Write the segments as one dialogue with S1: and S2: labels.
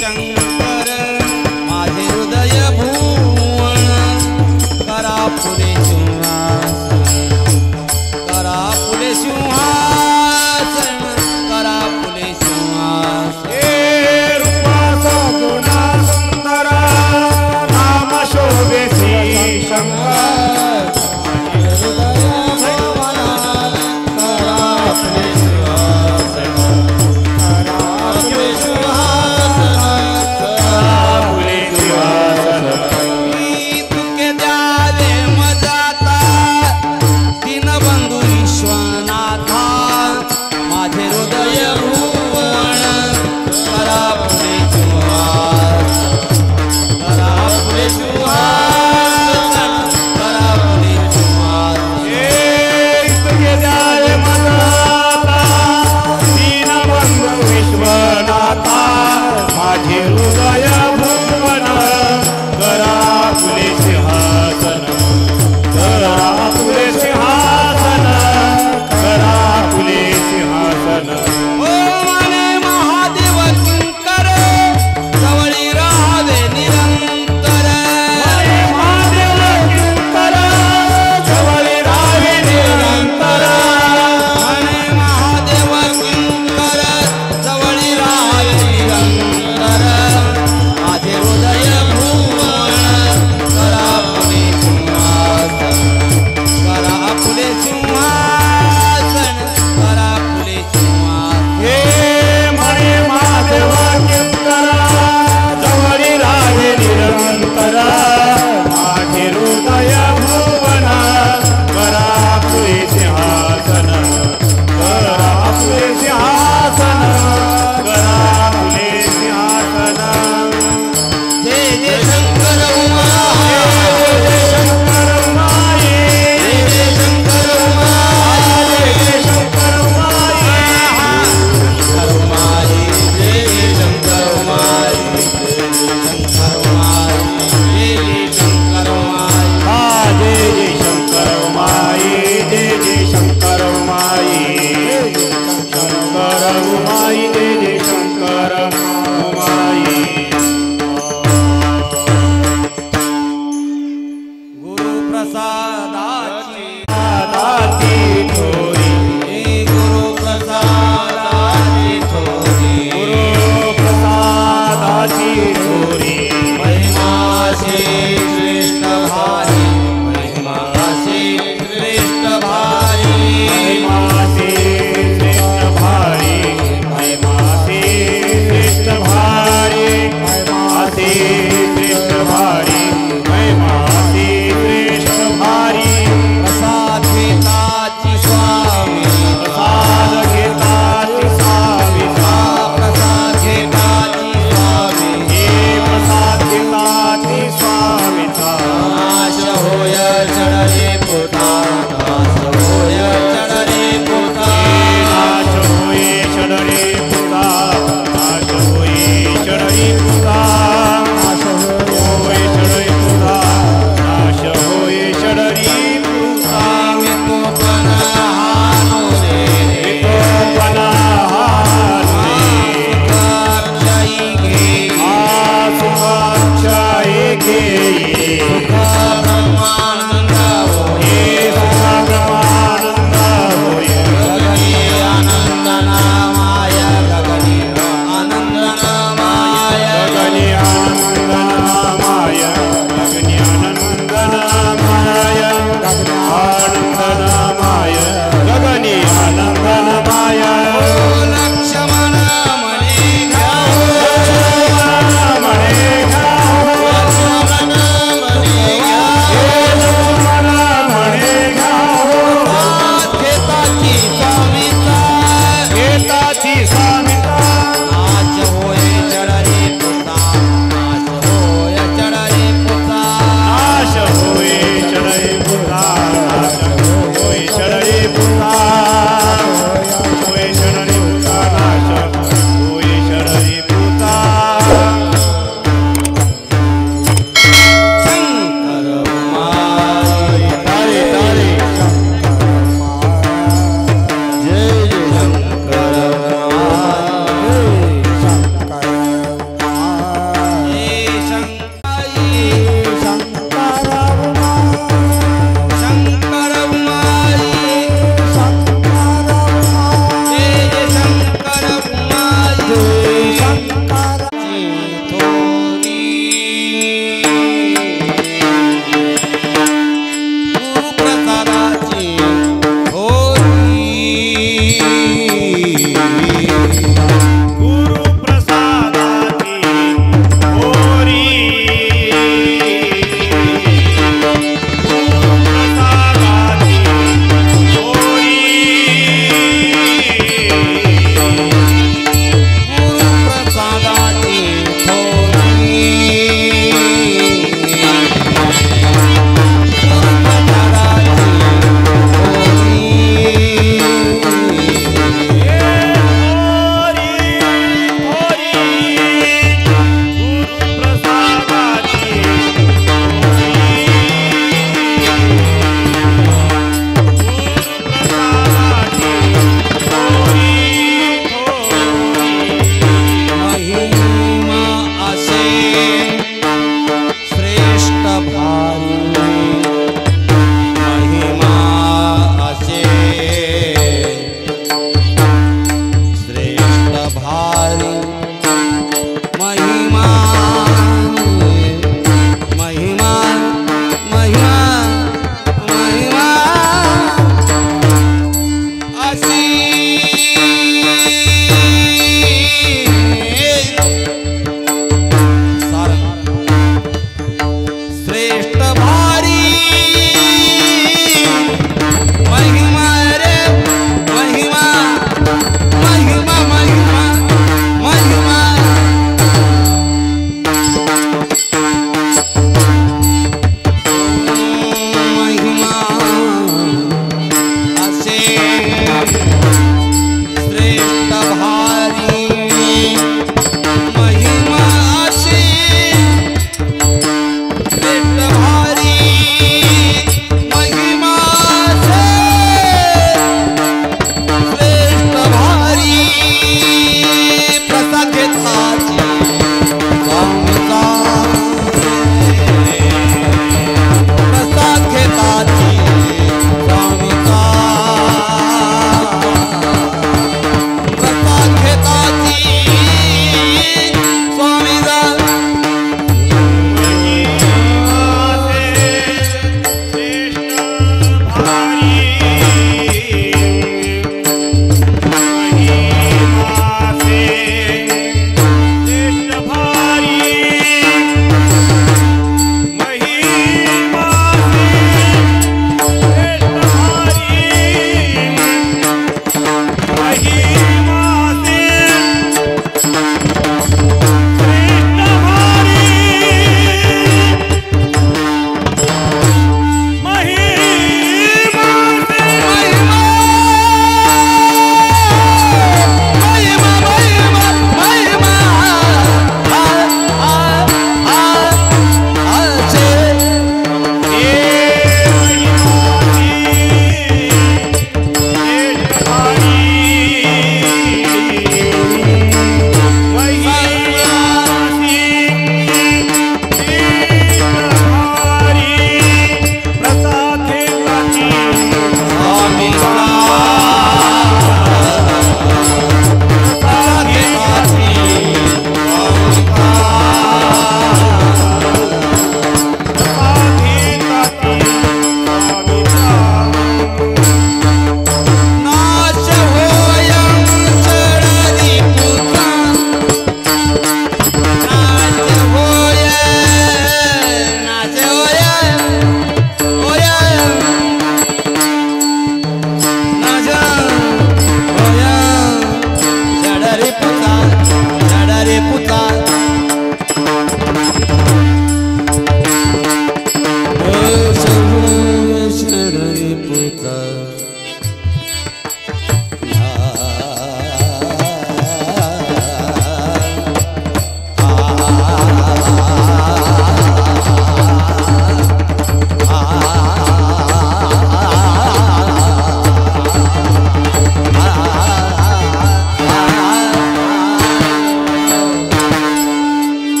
S1: शंकर माझे हृदय भुवन करा पुरे सिंहासन करा पुरे सिंहासन करा पुरे सिंहासन
S2: हे रूपाचा गुणा सुंदरा नाम शोभे श्री शंकर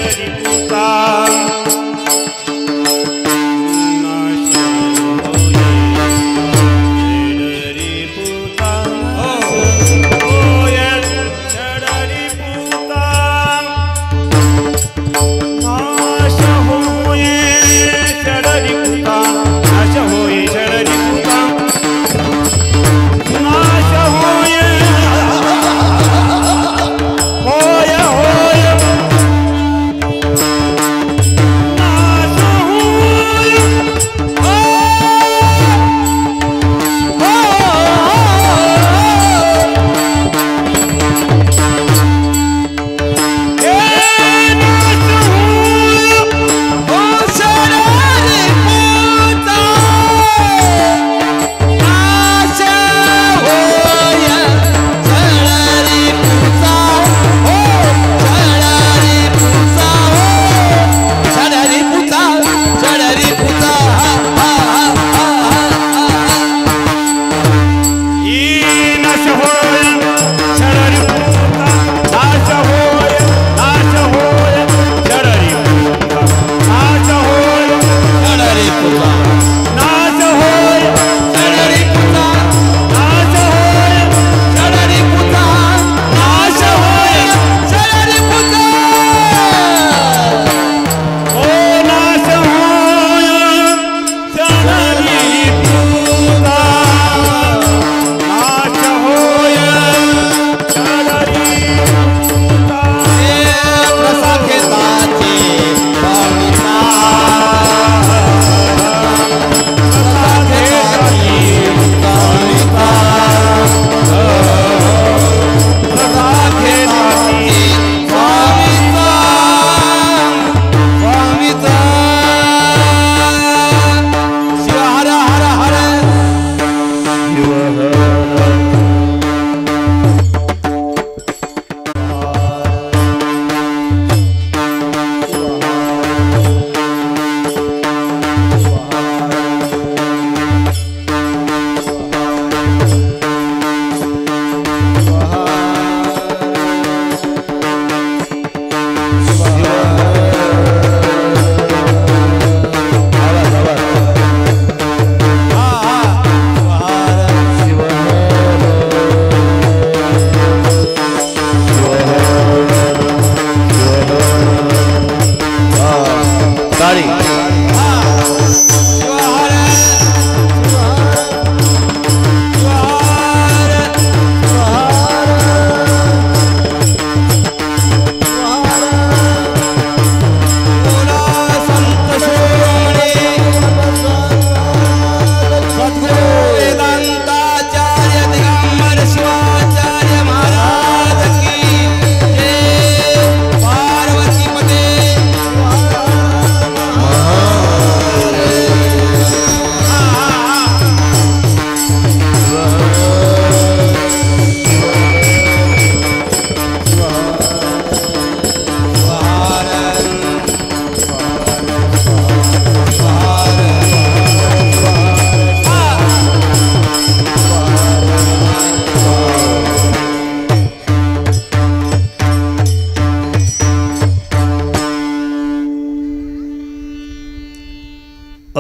S2: षडरिपुता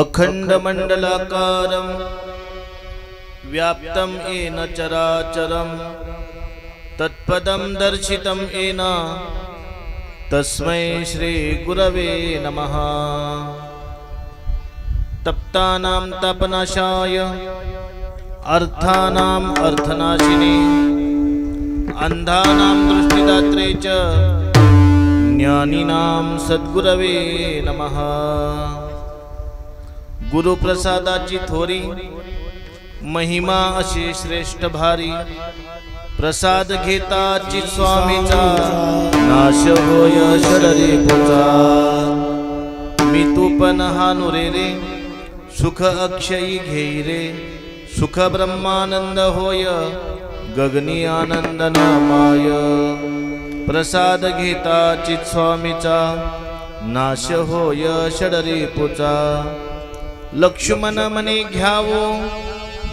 S3: अखंडमंडलाकारं व्याप्तं येन चराचरं तत्पदं दर्शितं येन तस्मै श्री गुरवे नमः। तप्तानां तापनाशाय अर्थानां अर्थनाशिने अंधानां दृष्टिदात्रे च ज्ञानिनां सद्गुरवे नमः। गुरुप्रसादाची थोरी महिमा अशी श्रेष्ठ भारी प्रसाद घेता चित स्वामीचा नाश होय षडरिपुचा। मी तू पण हानुरे रे सुख अक्षयी घेई रे सुख ब्रह्मानंद होय गगनी आनंद नामाय। प्रसाद घेता चित स्वामीचा नाश होय षडरिपुचा। लक्ष्मण मने घ्यावो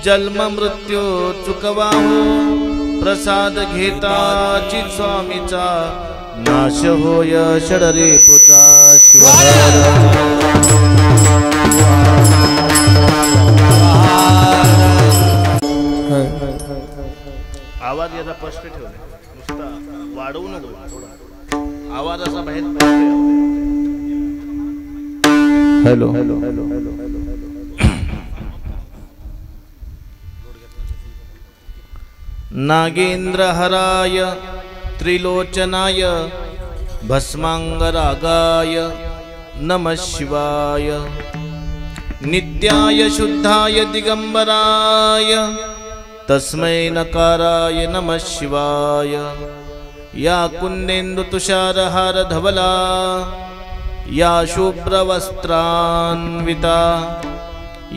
S3: जन्म मृत्यू चुकवाहो प्रसाद घेता चित स्वामीचा नाश होय षडरिपुचा। आवाज याचा स्पष्ट ठेवला नुसता वाढवू नको थोडा आवाज असा बाहेर पडतोय. हॅलो हॅलो हॅलो नागेंद्रहराय त्रिलोचनाय भस्मांगरागाय नमः शिवाय नित्याय शुद्धाय दिगंबराय तस्मै नकाराय नमः शिवाय या कुंदेन्दु तुषारहार धवला या शुभ्रवस्त्रान्विता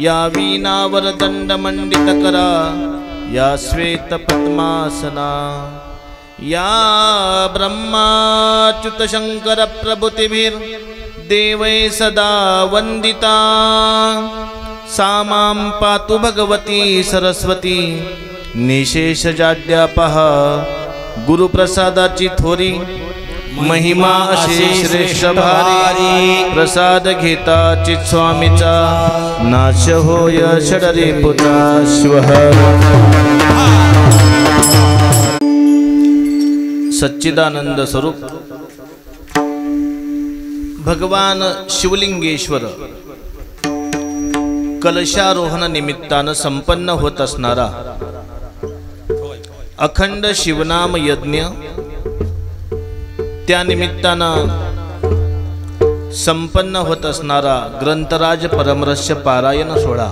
S3: या वीणावरदण्डमण्डितकरा या श्वेतपद्मासना या ब्रह्माच्युतशङ्करप्रभृतिभिर्देवैः सदा वन्दिता सा मां पातु भगवती सरस्वती निशेषजाड्यापः गुरुप्रसादाची थोरी महिमा अशी श्रेष्ठ भारी प्रसाद घेता चित स्वामीचा नाश होय षडरी पुता शिवः सच्चिदानंद स्वरूप भगवान शिवलिंगेश्वर कलशारोहण निमित्तानं संपन्न होत असणारा अखंड शिवनाम यज्ञ त्या निमित्तानं संपन्न होत असणारा ग्रंथराज परमरहस्य पारायण सोहळा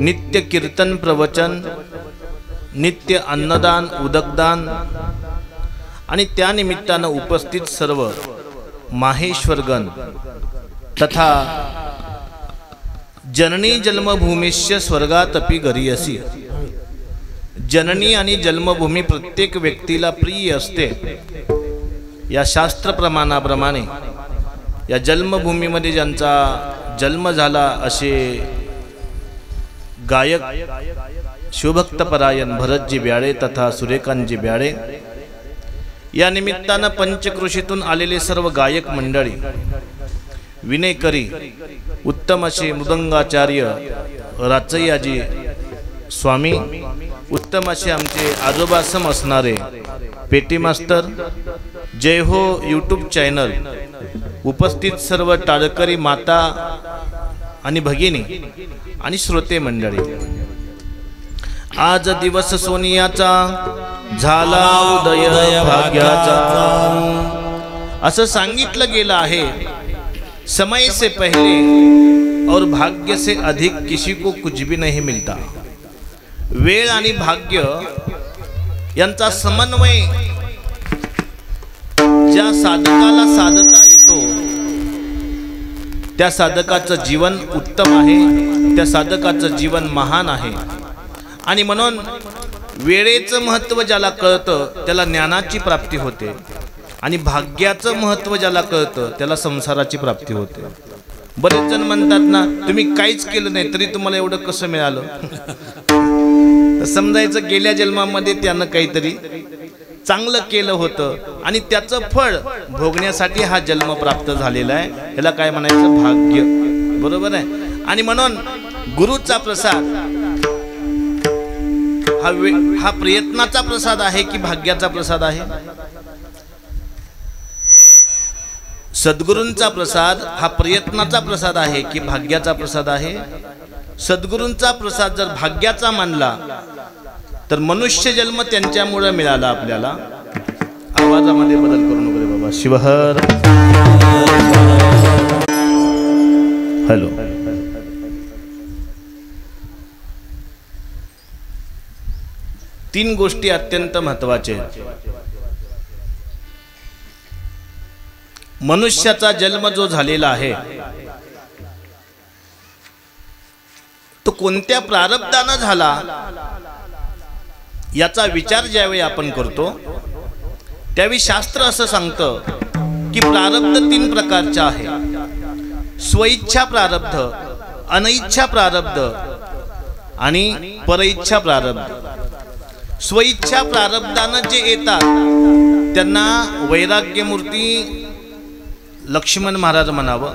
S3: नित्य कीर्तन प्रवचन नित्य अन्नदान उदकदान आणि त्या निमित्तानं उपस्थित सर्व माहेश्वरगण तथा जननी जन्मभूमीश्च स्वर्गातपि गरियसी जननी आणि जन्मभूमी प्रत्येक व्यक्तीला प्रिय असते. या शास्त्र प्रमाणाप्रमाणे या जन्मभूमीमध्ये ज्यांचा जन्म झाला असे गायक शिवभक्तपरायण भरतजी ब्याळे तथा सूर्यकांतजी ब्याळे या निमित्तानं पंचकृषीतून आलेले सर्व गायक मंडळी विनेकरी उत्तम असे मृदंगाचार्य राचय्याजी स्वामी उत्तम असे आमचे आजोबासम असणारे पेटी मास्टर जय हो यूट्यूब चॅनल उपस्थित सर्व टाळकरी माता आणि भगिनी आणि श्रोते मंडळी आज दिवस सोनियाचा झाला उदय भाग्याचा असं सांगितलं गेलं आहे. समय से पहले और भाग्य से अधिक किसी को कुछ भी नहीं मिलता. वेळ आणि भाग्य यांचा समन्वय ज्या साधकाला साधता येतो त्या साधकाचं जीवन उत्तम आहे, त्या साधकाचं जीवन महान आहे. आणि म्हणून वेळेचं महत्त्व ज्याला कळतं त्याला ज्ञानाची प्राप्ती होते आणि भाग्याचं महत्त्व ज्याला कळतं त्याला संसाराची प्राप्ती होते. बरेच जण म्हणतात ना तुम्ही काहीच केलं नाही तरी तुम्हाला एवढं कसं मिळालं. समजायचं गेल्या जन्मामध्ये त्यानं काहीतरी चांगलं केलं होतं आणि त्याचं फळ भोगण्यासाठी हा जन्म प्राप्त झालेला आहे. याला काय म्हणायचं भाग्य. बरोबर आहे. आणि म्हणून गुरुचा प्रसाद हा प्रयत्नाचा प्रसाद आहे की भाग्याचा प्रसाद आहे. सद्गुरूंचा प्रसाद हा प्रयत्नाचा प्रसाद आहे की भाग्याचा प्रसाद आहे. सद्गुरूंचा प्रसाद जर भाग्याचा मानला तर मनुष्य जन्म त्यांच्यामुळे मिळाला आपल्याला. आवाजामध्ये बदल करू नको रे बाबा. शिवहर हॅलो. तीन गोष्टी अत्यंत महत्त्वाच्या आहेत. मनुष्याचा जन्म जो झालेला आहे तो कोणत्या प्रारब्धानं झाला याचा विचार ज्यावेळी आपण करतो त्यावेळी शास्त्र असं सांगतं की प्रारब्ध तीन प्रकारचे आहे. स्वइच्छा प्रारब्ध, अनइच्छा प्रारब्ध आणि परइच्छा प्रारब्ध. स्वइच्छा प्रारब्धानं जे येतात त्यांना वैराग्यमूर्ती लक्ष्मण महाराज म्हणावं,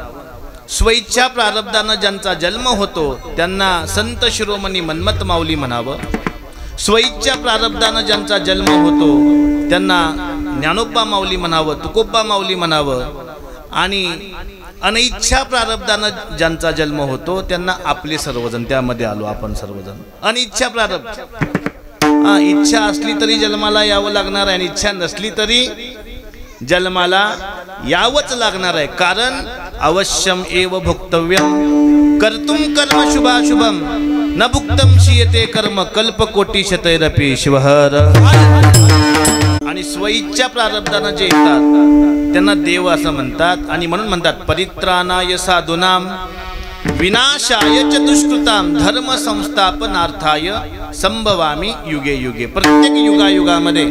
S3: स्वइच्छा प्रारब्धानं ज्यांचा जन्म होतो त्यांना संत शिरोमणी मन्मथ माऊली म्हणावं, स्वइच्छा प्रारब्धानं ज्यांचा जन्म होतो त्यांना ज्ञानोबा माऊली म्हणावं, तुकोबा माऊली म्हणावं, आणि अनिच्छा प्रारब्धानं ज्यांचा जन्म होतो त्यांना आपले सर्वजण, त्यामध्ये आलो आपण सर्वजण. अनिच्छा प्रारब्ध, इच्छा असली तरी जन्माला यावं लागणार आहे आणि इच्छा नसली तरी जन्माला यावंच लागणार आहे. कारण अवश्यम एव भोक्तव्यम कर्तुम कर्म शुभाशुभम न भुक्तम शियते कर्म कल्पकोटी शतैरपि शिवहर. आणि स्वइच्छा प्रारब्धानं जे येतात त्यांना देव असं म्हणतात. आणि म्हणून म्हणतात परित्राणाय साधूनाम विनाशाय च दुष्कृताम धर्म संस्थापनार्थाय संभवामी युगे युगे. प्रत्येक युगायुगामध्ये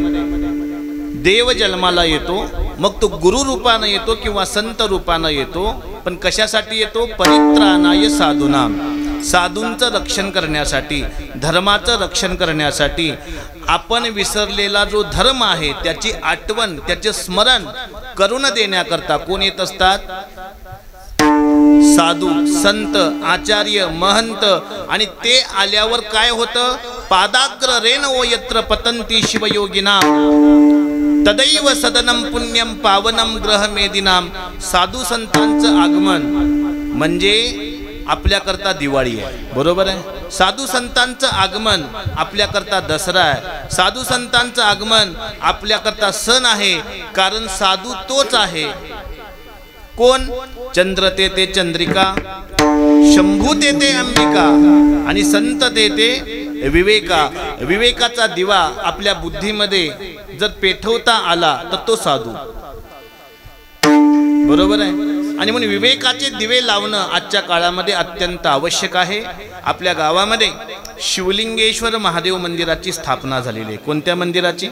S3: देव जन्माला येतो, मग तो गुरु रूपानं येतो किंवा संत रूपानं येतो. पण कशासाठी येतो? परित्राणाय साधूनाम, साधूंचं रक्षण करण्यासाठी, धर्माचं रक्षण करण्यासाठी. आपण विसरलेला जो धर्म आहे त्याची आठवण, त्याचे स्मरण करून देण्याकरता कोण येत असतात? साधू, संत, आचार्य, महंत. आणि ते आल्यावर काय होतं? पादाग्र रेण ओ यत्र पतंती शिवयोगिनाम तदैव सदनम पुण्यम पावनम ग्रहमेदिनाम. साधू संतांचं आगमन म्हणजे आपल्याकरता दिवाळी आहे, बरोबर आहे. साधू संतांचं आगमन आपल्याकरता दसरा आहे. साधू संतांचं आगमन आपल्याकरता सण आहे. कारण साधू तोच आहे. कोण? चंद्र ते चंद्रिका, शंभू ते अंबिका, आणि संत ते विवेका. विवेकाचा दिवा आपल्या बुद्धीमध्ये जर पेटवता आला तर तो साधू, बरोबर आहे. आणि म्हणून विवेकाचे दिवे लावणं आजच्या काळामध्ये अत्यंत आवश्यक आहे. आपल्या गावामध्ये शिवलिंगेश्वर महादेव मंदिराची स्थापना झालेली आहे. कोणत्या मंदिराची?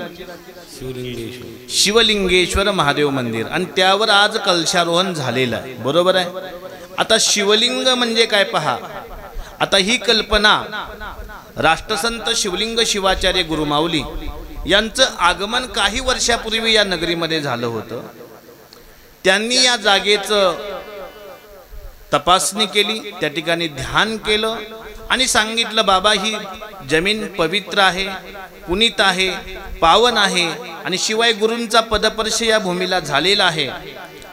S3: शिवलिंगेश्वर महादेव मंदिर. आणि त्यावर आज कलशारोहण झालेलं आहे, बरोबर आहे. आता शिवलिंग म्हणजे काय पहा. आता ही कल्पना राष्ट्रसंत शिवलिंग शिवाचार्य गुरुमाऊली यांचं आगमन काही वर्षापूर्वी या नगरीमध्ये झालं होतं. त्यांनी या जागेचं तपासणी केली, त्या ठिकाणी ध्यान केलं आणि सांगितलं, बाबा ही जमीन पवित्र आहे, पुनीत आहे, पावन आहे, आणि शिवाय गुरूंचा पदपर्श या भूमीला झालेला आहे.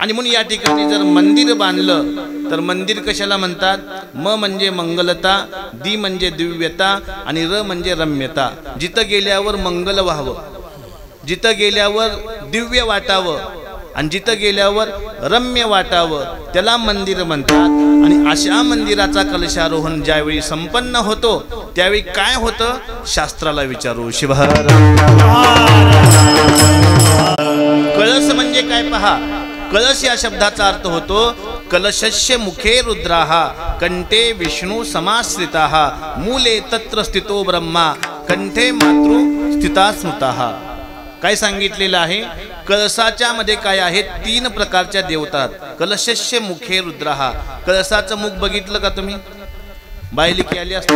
S3: आणि म्हणून या ठिकाणी जर मंदिर बांधलं तर मंदिर कशाला म्हणतात? म म्हणजे मंगलता, दी म्हणजे दिव्यता, आणि र म्हणजे रम्यता. जिथं गेल्यावर मंगल व्हावं, जिथं गेल्यावर दिव्य वाटावं, आणि जिथं गेल्यावर रम्य वाटावं, त्याला मंदिर म्हणतात. आणि अशा मंदिराचा कलशारोहण ज्यावेळी संपन्न होतो त्यावेळी काय होतं? शास्त्राला विचारू. शिवहर. कळस म्हणजे काय पहा. कळस या शब्दाचा अर्थ होतो कलशस्य मुखे रुद्राहा कंठे विष्णू समाश्रिताः मूले तत्र स्थितो ब्रह्मा कंठे मातृ स्थिता स्मृताः. काय सांगितलेलं आहे? कळसाच्या मध्ये काय आहे? 3 प्रकारच्या देवता. कलशस्य मुखे रुद्राहा. कळसाचं मुख बघितलं का तुम्ही? बायलिकी आली असते.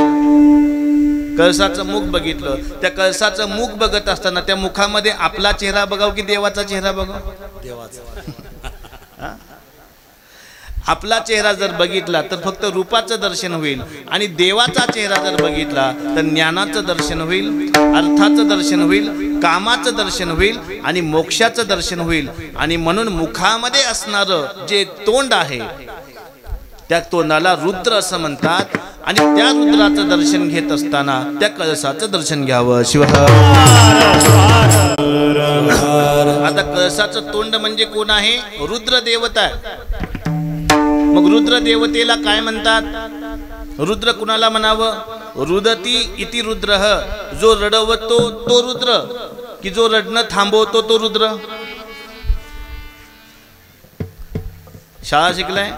S3: कळसाचं मुख बघितलं. त्या कळसाचं मुख बघत असताना त्या मुखामध्ये आपला चेहरा बघाव की देवाचा चेहरा बघाव? देवाचा. आपला चेहरा जर बघितला तर फक्त रूपाचं दर्शन होईल, आणि देवाचा चेहरा जर बघितला तर ज्ञानाचं दर्शन होईल, अर्थाचं दर्शन होईल, कामाचं दर्शन होईल, आणि मोक्षाचं दर्शन होईल. आणि म्हणून मुखामध्ये असणारं जे तोंड आहे त्या तोंडाला रुद्र असं म्हणतात. आणि त्या रुद्राचं दर्शन घेत असताना त्या कळसाचं दर्शन घ्यावं. शिवहर. आता कळसाचं तोंड म्हणजे कोण आहे? रुद्र देवता. मग रुद्र देवतेला काय म्हणतात? रुद्र कुणाला म्हणावं? रुदती इति रुद्रः. जो रडवतो तो रुद्र, की जो रडणं थांबवतो तो रुद्र? शाळा शिकलाय?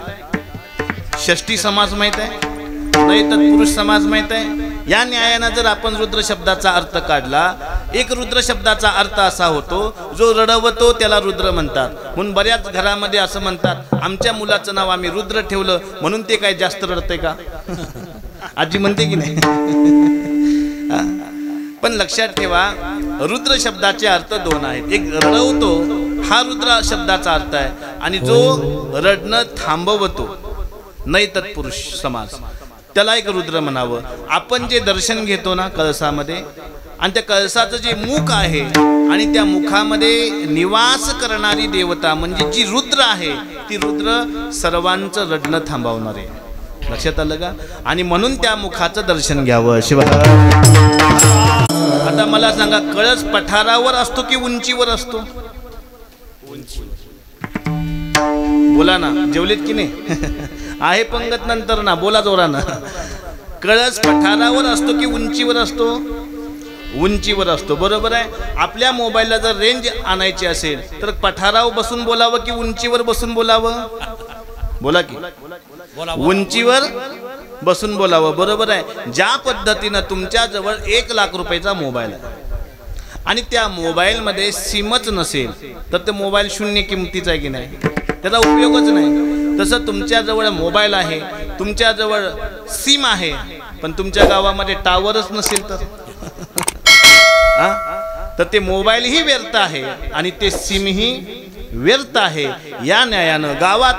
S3: षष्ठी समास माहित आहे? नाही तत्पुरुष समास माहित आहे? या न्यायानं जर आपण रुद्र शब्दाचा अर्थ काढला, एक रुद्र शब्दाचा अर्थ असा होतो जो रडवतो त्याला रुद्र म्हणतात. म्हणून बऱ्याच घरामध्ये असं म्हणतात, आमच्या मुलाचं नाव आम्ही रुद्र ठेवलं म्हणून ते काय जास्त रडतंय का? आजी म्हणते की नाही? पण लक्षात ठेवा, रुद्र शब्दाचे अर्थ 2 आहेत. एक रडवतो हा रुद्र शब्दाचा अर्थ आहे, आणि जो रडणं थांबवतो नाही तत्पुरुष समास, त्याला एक रुद्र म्हणावं. आपण जे दर्शन घेतो ना कळसामध्ये, आणि त्या कळसाचं जे मुख आहे आणि त्या मुखामध्ये निवास करणारी देवता म्हणजे जी रुद्र आहे, ती रुद्र सर्वांचं रडणं थांबवणार आहे. लक्षात आलं का? आणि म्हणून त्या मुखाचं दर्शन घ्यावं. शिवा, आता मला सांगा, कळस पठारावर असतो की उंचीवर असतो? बोला ना, जेवलेत की नाही? आहे पंगत नंतर ना, बोला जोरानं. कळस पठारावर असतो की उंचीवर असतो? उंचीवर असतो. बरोबर आहे. आपल्या मोबाईलला जर रेंज आणायची असेल तर पठारावर बसून बोलावं की उंचीवर बसून बोलावं? बोला की. उंचीवर बसून बोलावं. बरोबर आहे. ज्या पद्धतीनं तुमच्या जवळ 1 लाख रुपयाचा मोबाईल आहे आणि त्या मोबाईलमध्ये सिमच नसेल तर ते मोबाईल शून्य किमतीचा आहे की नाही, त्याचा उपयोगच नाही. तसं तुमच्याजवळ मोबाईल आहे, तुमच्याजवळ सिम आहे, पण तुमच्या गावामध्ये टावरच नसेल तर तर ते मोबाईलही व्यर्थ आहे आणि ते सिमही व्यर्थ आहे. या न्यायानं गावात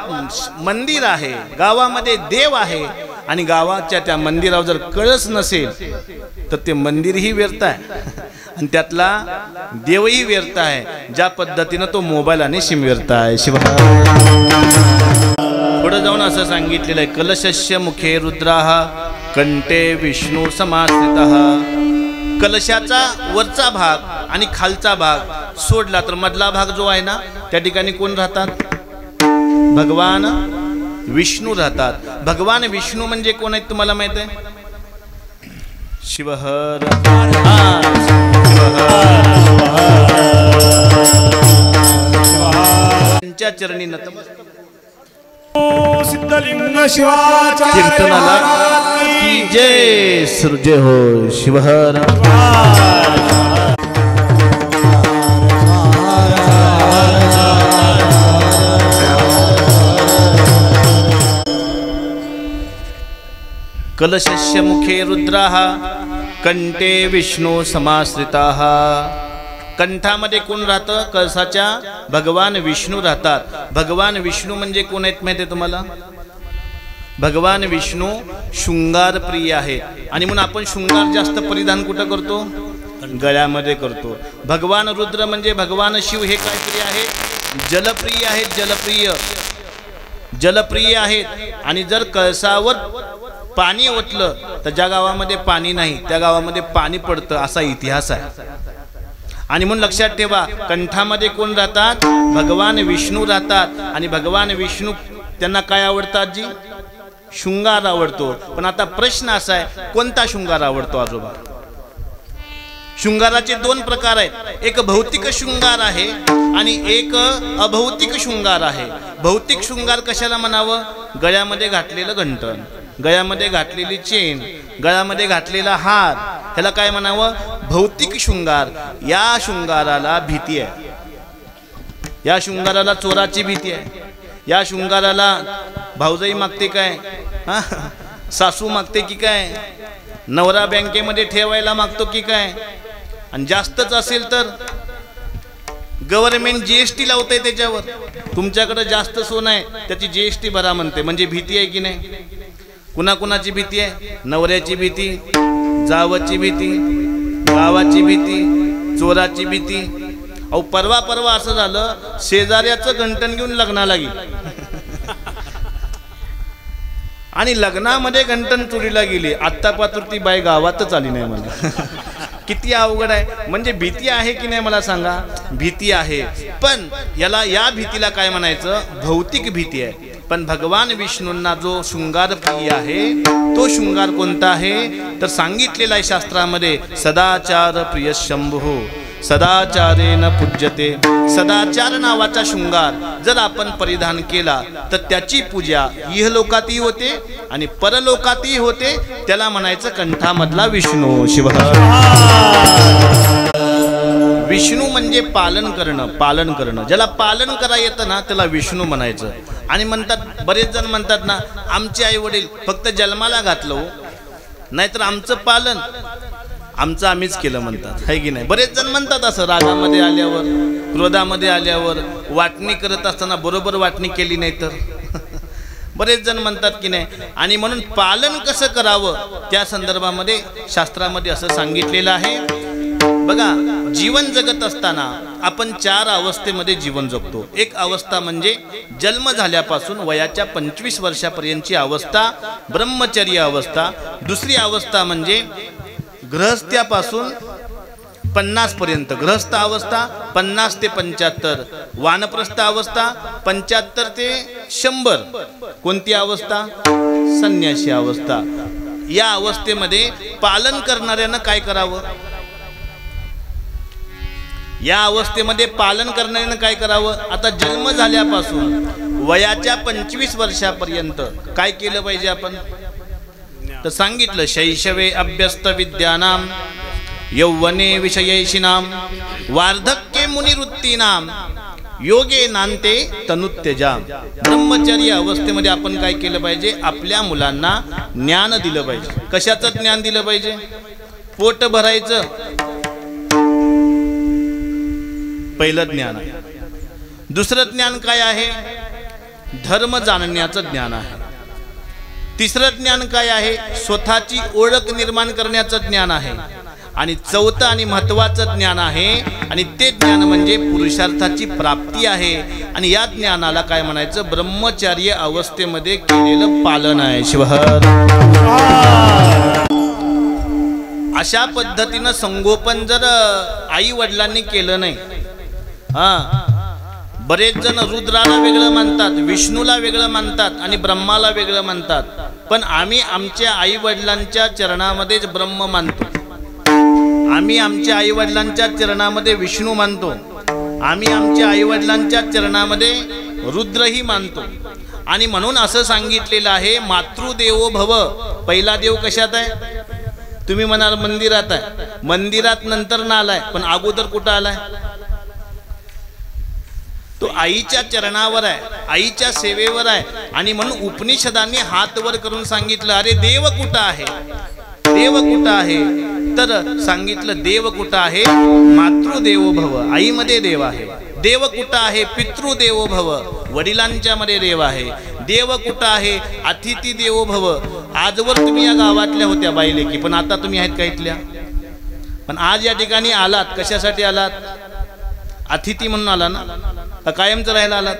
S3: मंदिर आहे, गावामध्ये देव आहे, आणि गावाच्या त्या मंदिरावर जर कळस नसेल तर ते मंदिरही व्यर्थ आहे आणि त्यातला देवही व्यर्थ आहे. ज्या पद्धतीनं तो मोबाईल आणि सिम व्यर्थ आहे. शिवा, पुढे जाऊन असं सांगितलेलं आहे, कलशस्य मुखे रुद्राः कंठे विष्णू समाश्रितः. कलशाचा वरचा भाग आणि खालचा भाग सोडला तर मधला भाग जो आहे ना, त्या ठिकाणी कोण राहतात? भगवान विष्णू राहतात. भगवान विष्णू म्हणजे कोण आहेत तुम्हाला माहित आहे? शिवहर. त्यांच्या चरणी नतमस्तक
S2: सिद्धलिंग शिवाचार्य
S3: कीर्तनाला की जय. जय हो शिवहर. कलशस्य मुखे रुद्राः कंठे विष्णू समाश्रिताः. कंठामध्ये कोण राहतं? कळसाच्या भगवान विष्णू राहतात. भगवान विष्णू म्हणजे कोण आहेत माहिती आहे तुम्हाला? भगवान विष्णू शृंगार प्रिय आहेत आणि म्हणून आपण शृंगार जास्त परिधान कुठं करतो? गळ्यामध्ये करतो. भगवान रुद्र म्हणजे भगवान शिव हे काय प्रिय आहे? जलप्रिय आहेत. जलप्रिय, जलप्रिय आहेत. आणि जर कळसावर पाणी ओतलं तर ज्या गावामध्ये पाणी नाही त्या गावामध्ये पाणी पडतं, असा इतिहास आहे. आणि म्हणून लक्षात ठेवा, कंठामध्ये कोण राहतात? भगवान विष्णू राहतात. आणि भगवान विष्णू त्यांना काय आवडतात? जी शृंगार आवडतो. पण आता प्रश्न असा आहे, कोणता शृंगार आवडतो आजोबा? शृंगाराचे 2 प्रकार आहेत. एक भौतिक शृंगार आहे आणि एक अभौतिक शृंगार आहे. भौतिक शृंगार कशाला म्हणावं? गळ्यामध्ये घातलेलं घंटण, गळ्यामध्ये घातलेली चेन, गळ्यामध्ये घातलेला हार, ह्याला काय म्हणावं? भौतिक शृंगार. या शृंगाराला भीती आहे. या शृंगाराला चोराची भीती आहे. या शृंगाराला भाऊजाई मागते काय? सासू मागते की काय? नवरा बँकेमध्ये ठेवायला मागतो की काय? आणि जास्तच असेल तर गव्हर्नमेंट GST लावते त्याच्यावर. तुमच्याकडे जास्त सोनं आहे त्याची GST भरा म्हणते. म्हणजे भीती आहे की नाही? कुणाकुणाची भीती आहे? नवऱ्याची भीती, जावची भीती, गावाची भीती, चोराची भीती. अहो परवा असं झालं, शेजाऱ्याचं घंटण घेऊन लग्नाला गेली आणि लग्नामध्ये घंटण चोरीला गेली. आत्ता पात्र ती बाई गावातच आली नाही. मला किती अवघड आहे. म्हणजे भीती आहे की नाही मला सांगा? भीती आहे. पण याला, या भीतीला काय म्हणायचं? भौतिक भीती आहे. पण भगवान विष्णूंना जो शृंगार प्रिय आहे तो शृंगार कोणता आहे? तर सांगितलेला आहे शास्त्रामध्ये, सदाचार प्रिय शंभो सदाचारेन पूज्यते. सदाचार नावाचा शृंगार जर आपण परिधान केला तर त्याची पूजा इहलोकातही होते आणि परलोकातही होते. त्याला म्हणायचं कंठामधला विष्णू. शिव. विष्णू म्हणजे पालन करणं. पालन करणं, ज्याला पालन करा येतं ना त्याला विष्णू म्हणायचं. आणि म्हणतात, बरेच जण म्हणतात ना, आमचे आई वडील फक्त जन्माला घातलं, नाहीतर आमचं पालन आमचं आम्हीच केलं म्हणतात, है की नाही? बरेच जण म्हणतात असं रागामध्ये आल्यावर. क्रोधामध्ये आल्यावर वाटणी करत असताना बरोबर वाटणी केली नाही तर बरेच जण म्हणतात की नाही. आणि म्हणून पालन कसं करावं त्या संदर्भामध्ये शास्त्रामध्ये असं सांगितलेलं आहे. बघा, जीवन जगत असताना आपण 4 अवस्थेमध्ये जीवन जगतो. एक अवस्था म्हणजे जन्म झाल्यापासून वयाच्या 25 वर्षापर्यंतची अवस्था, ब्रह्मचर्य अवस्था. दुसरी अवस्था म्हणजे गृहस्थ्यापासून 50 पर्यंत गृहस्थ अवस्था, 50 ते 75. वानप्रस्थ अवस्था 75 ते 100. कोणती अवस्था? संन्यासी अवस्था. या अवस्थेमध्ये पालन करणाऱ्यानं काय करावं? या अवस्थेमध्ये पालन करणाऱ्यानं काय करावं? आता जन्म झाल्यापासून वयाच्या 25 वर्षापर्यंत काय केलं पाहिजे आपण? तर सांगितलं, शैशवे अभ्यस्त विद्यानाम, यौवने विषयैषिणाम, वार्धक्ये मुनिवृत्तीनाम, योगे नांते तनुत्यजाम. ब्रह्मचर्य अवस्थेमध्ये आपण काय केलं पाहिजे? आपल्या मुलांना ज्ञान दिलं पाहिजे. कशाचं ज्ञान दिलं पाहिजे? पोट भरायचं पहिलं ज्ञान आहे. दुसरं ज्ञान काय आहे? धर्म जाणण्याचं ज्ञान आहे. तिसरं ज्ञान काय आहे? स्वतःची ओळख निर्माण करण्याचं ज्ञान आहे. आणि चौथं आणि महत्त्वाचं ज्ञान आहे, आणि ते ज्ञान म्हणजे पुरुषार्थाची प्राप्ती आहे. आणि या ज्ञानाला काय म्हणायचं? ब्रह्मचर्य अवस्थेमध्ये केलेलं पालन आहे. शिवहर. अशा पद्धतीनं संगोपन जर आई वडिलांनी केलं नाही, बरेच जण रुद्राला वेगळं मानतात, विष्णूला वेगळं मानतात आणि ब्रह्माला वेगळं मानतात. पण आम्ही आमच्या आई वडिलांच्या चरणामध्येच ब्रह्म मानतो. आम्ही आमच्या आई वडिलांच्या चरणामध्ये विष्णू मानतो. आम्ही आमच्या आई वडिलांच्या चरणामध्ये रुद्रही मानतो. आणि म्हणून असं सांगितलेलं आहे, मातृदेवो भव. पहिला देव कशात आहे? तुम्ही म्हणाल मंदिरात आहे. मंदिरात नंतर ना आलाय, पण अगोदर कुठं आलाय? तो आईच्या चरणावर आहे, आईच्या सेवेवर आहे. आणि म्हणून उपनिषदांनी हात वर करून सांगितलं, अरे देव कुठं आहे? देव कुठं आहे? तर सांगितलं, देव कुठं आहे? मातृदेवो भव, आईमध्ये देव आहे. देव कुठं आहे? पितृदेवो भव, वडिलांच्या मध्ये देव आहे. देव कुठं आहे? अतिथी देवो भव. आजवर तुम्ही या गावातल्या होत्या बाईलेकी, पण आता तुम्ही आहेत का इथल्या? पण आज या ठिकाणी आलात, कशासाठी आलात? अतिथी म्हणून आला ना? का कायमच राहायला आलात?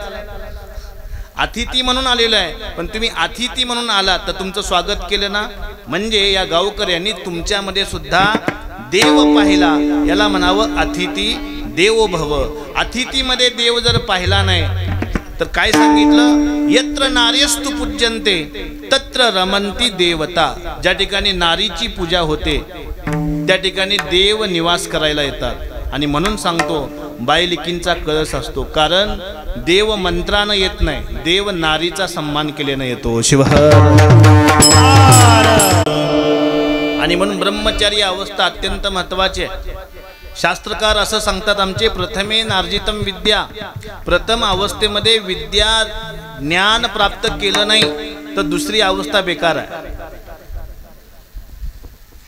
S3: अतिथी म्हणून आलेलं आहे. पण तुम्ही अतिथी म्हणून आलात तर तुमचं स्वागत केलं ना. म्हणजे या गावकऱ्यांनी तुमच्यामध्ये सुद्धा देव पाहिला. याला म्हणावं अतिथी देवो भव. अतिथीमध्ये देव जर पाहिला नाही तर काय सांगितलं? यत्र नार्यस्तु पूज्यन्ते तत्र रमन्ति देवता. ज्या ठिकाणी नारीची पूजा होते त्या ठिकाणी देव निवास करायला येतात. आणि म्हणून सांगतो, बायलिकींचा कळस असतो, कारण देव मंत्रानं येत नाही, देव नारीचा सन्मान केल्यानं येतो. शिवहर. आणि म्हणून ब्रह्मचर्य अवस्था अत्यंत महत्वाची आहे. शास्त्रकार असं सांगतात आमचे, प्रथमे नार्जितम विद्या. प्रथम अवस्थेमध्ये विद्या ज्ञान प्राप्त केलं नाही तर दुसरी अवस्था बेकार आहे.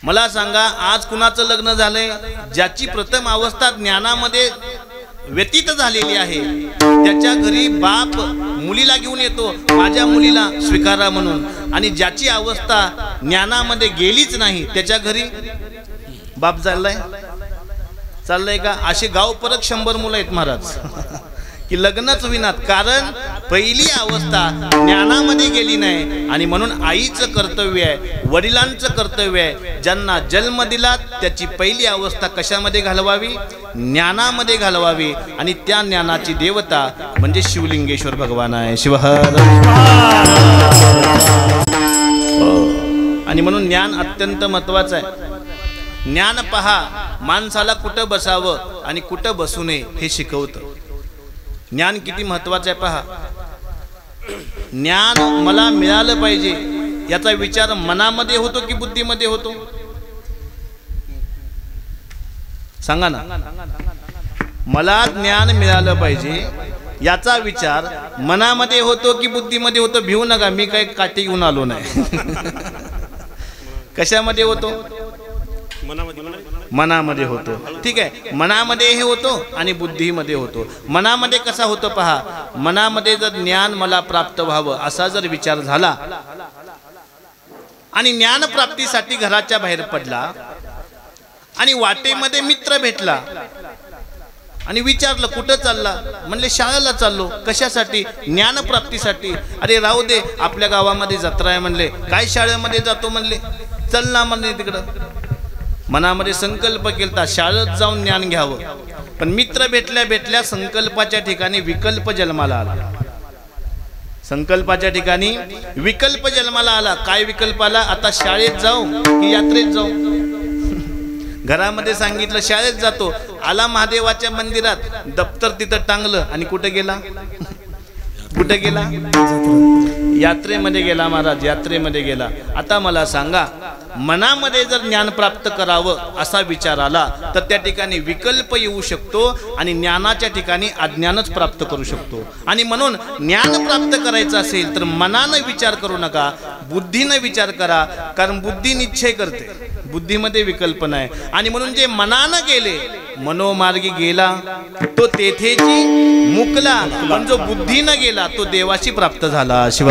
S3: मला सांगा, आज कुणाचं लग्न झालंय? ज्याची प्रथम अवस्था ज्ञानामध्ये व्यतीत झालेली आहे, त्याच्या घरी बाप मुलीला घेऊन येतो, माझ्या मुलीला स्वीकारा म्हणून. आणि ज्याची अवस्था ज्ञानामध्ये गेलीच नाही त्याच्या घरी बाप चाललंय का? असे गाव परत 100 मुलं आहेत महाराज की लग्नच होईनात, कारण पहिली अवस्था ज्ञानामध्ये गेली नाही. आणि म्हणून आईचं कर्तव्य आहे, वडिलांचं कर्तव्य आहे, ज्यांना जन्म दिला त्याची पहिली अवस्था कशामध्ये घालवावी? ज्ञानामध्ये घालवावी. आणि त्या ज्ञानाची देवता म्हणजे शिवलिंगेश्वर भगवान आहे. शिवहर. आणि म्हणून ज्ञान अत्यंत महत्वाचं आहे. ज्ञान पहा, माणसाला कुठं बसावं आणि कुठं बसू नये हे शिकवतं. ज्ञान किती महत्वाचं आहे पहा. ज्ञान मला मिळालं पाहिजे याचा विचार मनामध्ये होतो की बुद्धीमध्ये होतो? सांगा ना. मला ज्ञान मिळालं पाहिजे याचा विचार मनामध्ये होतो की बुद्धीमध्ये होतो? भिवू नका, मी काही काठी घेऊन आलो नाही. कशामध्ये होतो? मनामध्ये होतो. ठीक आहे, मनामध्ये हे होतो आणि बुद्धीमध्ये होतो. मनामध्ये कसा होतो पहा, मनामध्ये जर ज्ञान मला प्राप्त व्हावं असा जर विचार झाला आणि ज्ञान प्राप्तीसाठी घराच्या बाहेर पडला आणि वाटेमध्ये मित्र भेटला आणि विचारलं कुठं चालला, म्हणले शाळेला चाललो. कशासाठी? ज्ञानप्राप्तीसाठी. अरे राहू दे, आपल्या गावामध्ये जत्रा आहे म्हणले. काय शाळेमध्ये जातो म्हणले, चल ना म्हणले तिकडं. मनामध्ये संकल्प केलता शाळेत जाऊन ज्ञान घ्यावं, पण मित्र भेटल्या भेटल्या संकल्पाच्या ठिकाणी विकल्प जन्माला आला. संकल्पाच्या ठिकाणी विकल्प जन्माला आला. काय विकल्प आला? आता शाळेत जाऊ की यात्रेत जाऊ? घरामध्ये सांगितलं शाळेत जातो, आला महादेवाच्या मंदिरात, दप्तर तिथं टांगलं आणि कुठे गेला? कुठे गेला? यात्रेमध्ये गेला महाराज, यात्रेमध्ये गेला. आता मला सांगा, मनामध्ये जर ज्ञान प्राप्त करावं असा विचार आला तर त्या ठिकाणी विकल्प येऊ शकतो आणि ज्ञानाच्या ठिकाणी अज्ञानच प्राप्त करू शकतो. आणि म्हणून ज्ञान प्राप्त करायचं असेल तर मनानं विचार करू नका, बुद्धीनं विचार करा. कारण बुद्धी निश्चय करते, बुद्धीमध्ये विकल्प नाही. आणि म्हणून जे मनानं गेले, मनोमार्गी गेला तो तेथेची मुकला, पण जो बुद्धीनं गेला तो देवाशी प्राप्त झाला. शिव.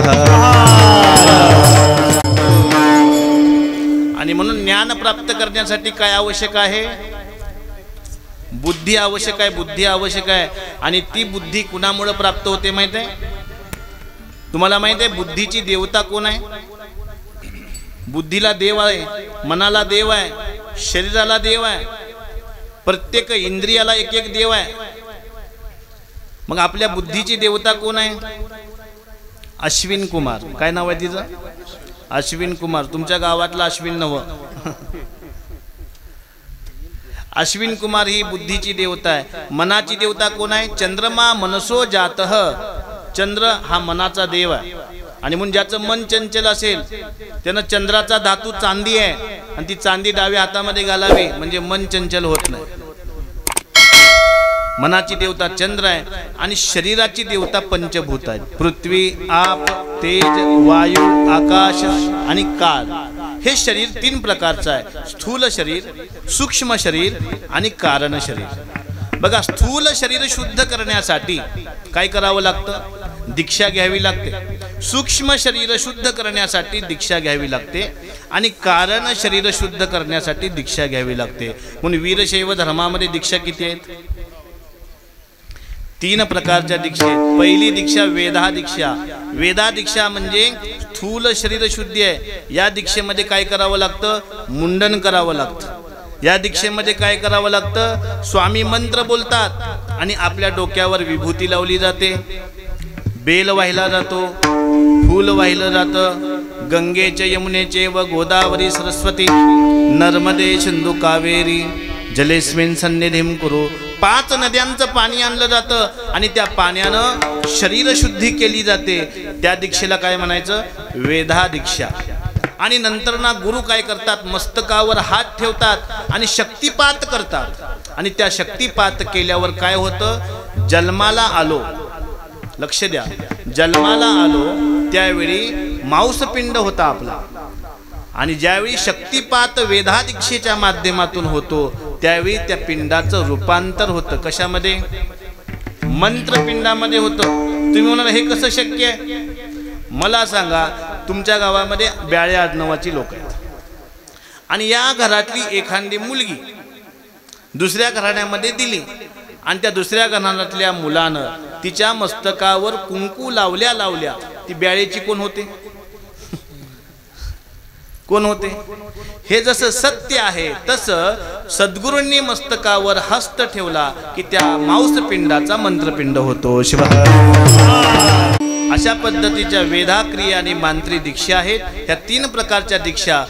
S3: आणि म्हणून ज्ञान प्राप्त करण्यासाठी काय आवश्यक आहे? बुद्धी आवश्यक आहे, बुद्धी आवश्यक आहे. आणि ती बुद्धी कुणामुळे प्राप्त होते माहित आहे? तुम्हाला माहित आहे बुद्धीची देवता कोण आहे? बुद्धीला देव आहे, मनाला देव आहे, शरीराला देव आहे, प्रत्येक इंद्रियाला एक एक देव आहे. मग आपल्या बुद्धीची देवता कोण आहे? अश्विन कुमार. काय नाव आहे तिचं? अश्विन कुमार. तुमच्या गावातला अश्विन नव. अश्विन कुमार ही बुद्धीची देवता आहे. मनाची देवता कोण आहे? चंद्रमा मनसो जातः. चंद्र हा मनाचा देव आहे. आणि म्हणून ज्याचं मन चंचल असेल त्यानं चंद्राचा धातू चांदी आहे आणि ती चांदी डाव्या हातामध्ये घालावी म्हणजे मन चंचल होत नाही. मनाची देवता चंद्र आहे आणि शरीराची देवता पंचभूत आहेत. पृथ्वी, आप, तेज, वायू, आकाश आणि काल. हे शरीर तीन प्रकारचं आहे: स्थूल शरीर, सूक्ष्म शरीर आणि कारण शरीर. बघा, स्थूल शरीर शुद्ध करण्यासाठी काय करावं लागतं? दीक्षा घ्यावी लागते. सूक्ष्म शरीर शुद्ध करण्यासाठी दीक्षा घ्यावी लागते आणि कारण शरीर शुद्ध करण्यासाठी दीक्षा घ्यावी लागते. म्हणून वीरशैव धर्मामध्ये दीक्षा किती आहेत? 3 प्रकारच्या दीक्षा आहेत. पहिली दीक्षा वेदा दीक्षा. वेदा दीक्षा म्हणजे स्थूल शरीर शुद्धी आहे. या दीक्षेमध्ये काय करावं लागतं? मुंडन करावं लागतं. या दीक्षेमध्ये काय करावं लागतं? स्वामी मंत्र बोलतात आणि आपल्या डोक्यावर विभूती लावली जाते, बेल वाहिला जातो, फूल वाहिलं जातं. गंगेचे, यमुनेचे व गोदावरी सरस्वती नर्मदे सिंधू कावेरी जलेस्मिन सन्निधिं कुरु. 5 नद्यांचं पाणी आणलं जातं आणि त्या पाण्यानं शरीर शुद्धी केली जाते. त्या दीक्षेला काय म्हणायचं? वेदा दीक्षा. आणि नंतर ना गुरु काय करतात? मस्तकावर हात ठेवतात आणि शक्तिपात करतात. आणि त्या शक्तिपात केल्यावर काय होतं? जन्माला आलो, लक्ष द्या, जन्माला आलो त्यावेळी मांसपिंड होता आपला. आणि ज्यावेळी शक्तिपात वेदा दीक्षेच्या माध्यमातून होतो त्यावेळी त्या पिंडाचं रूपांतर होतं. कशामध्ये? मंत्रपिंडामध्ये होतं. तुम्ही म्हणाल हे कसं शक्य आहे? मला सांगा, तुमच्या गावामध्ये ब्याळे आडनावाची लोक आहेत आणि या घरातली एखादी मुलगी दुसऱ्या घराण्यामध्ये दिली आणि त्या दुसऱ्या घराण्यातल्या मुलानं तिच्या मस्तकावर कुंकू लावल्या लावल्या ती ब्याळेची कोण होते? कोण होते? हे जसं सत्य आहे तसं सद्गुरूंनी मस्तकावर हस्त ठेवला की त्या मांसपिंडाचा मंत्रपिंड होतो. शिव. अशा पद्धतीच्या वेदा क्रिया आणि मांत्री दीक्षा आहेत. ह्या 3 प्रकारच्या दीक्षा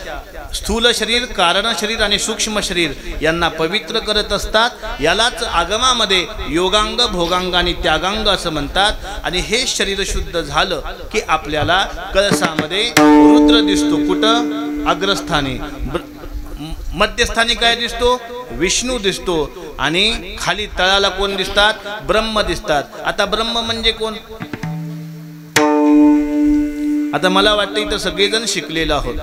S3: स्थूल शरीर, कारण शरीर आणि सूक्ष्म शरीर यांना पवित्र करत असतात. यालाच आगमामध्ये योगांग, भोगांग आणि त्यागांग असं म्हणतात. आणि हे शरीर शुद्ध झालं की आपल्याला कळसामध्ये रुद्र दिसतो. कुठं? अग्रस्थानी. मध्यस्थानी काय दिसतो? विष्णू दिसतो. आणि खाली तळाला कोण दिसतात? ब्रह्म दिसतात. आता ब्रह्म म्हणजे कोण? आता मला वाटतं इथं सगळेजण शिकलेले आहोत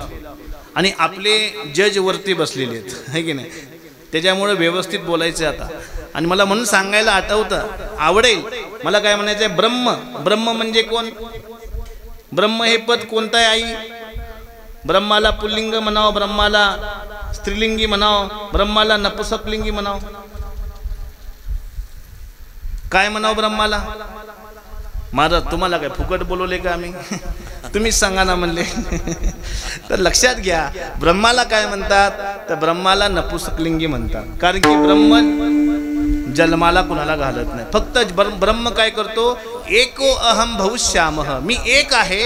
S3: आणि आपले जज वरती बसलेले आहेत, है की नाही? त्याच्यामुळे व्यवस्थित बोलायचं आता. आणि मला म्हणून सांगायला आठवतं, आवडेल मला. काय म्हणायचं आहे? ब्रह्म. ब्रह्म म्हणजे कोण? ब्रह्म हे पद कोणतं आहे आई? ब्रह्माला पुल्लिंग म्हणावं, ब्रह्माला स्त्रीलिंगी म्हणावं, ब्रह्माला नपुसकलिंगी म्हणावं, काय म्हणावं ब्रह्माला? महाराज तुम्हाला काय फुकट बोलवले का आम्ही? तुम्हीच सांगा ना म्हणले. तर लक्षात घ्या, ब्रह्माला काय म्हणतात? तर ब्रह्माला नपुसकलिंगी म्हणतात. कारण की ब्रह्म जन्माला कुणाला घालत नाही. फक्त ब्रह्म काय करतो? एको अहम भविष्यामः, मी एक आहे,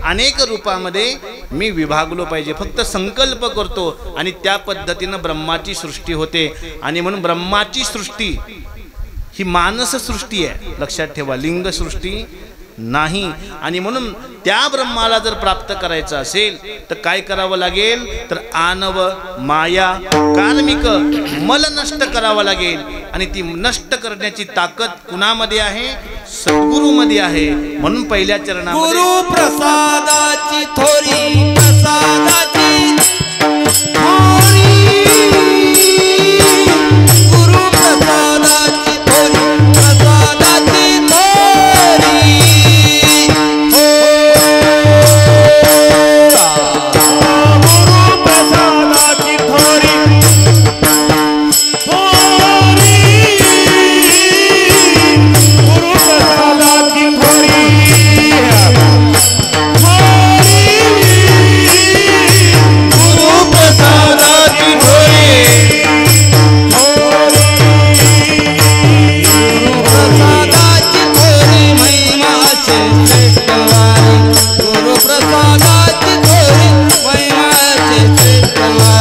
S3: अनेक रूपामध्ये मी विभागलो पाहिजे. फक्त संकल्प करतो आणि त्या पद्धतीनं ब्रह्माची सृष्टी होते. आणि म्हणून ब्रह्माची सृष्टी ही मानस सृष्टी आहे, लक्षात ठेवा, लिंग सृष्टी नाही. आणि म्हणून त्या ब्रह्माला जर प्राप्त करायचं असेल तर काय करावं लागेल? तर आनव माया कार्मिक मल नष्ट करावं लागेल. आणि ती नष्ट करण्याची ताकद कुणामध्ये आहे? सद्गुरूमध्ये आहे. म्हणून पहिल्या चरणामध्ये
S1: गुरु प्रसादाची थोरी, प्रसादाची थोरी, गुरु प्रसादाची थोरी, प्रसादाची थोरी.
S2: गुरु प्रसादाची थोरी, गुरु प्रसादाची थोरी,
S1: गुरु प्रसादाची थोरी, गुरु प्रसादाची थोरी, महिमाचे श्रेष्ठवारी, गुरु प्रसादाची थोरी, महिमाचे श्रेष्ठवारी,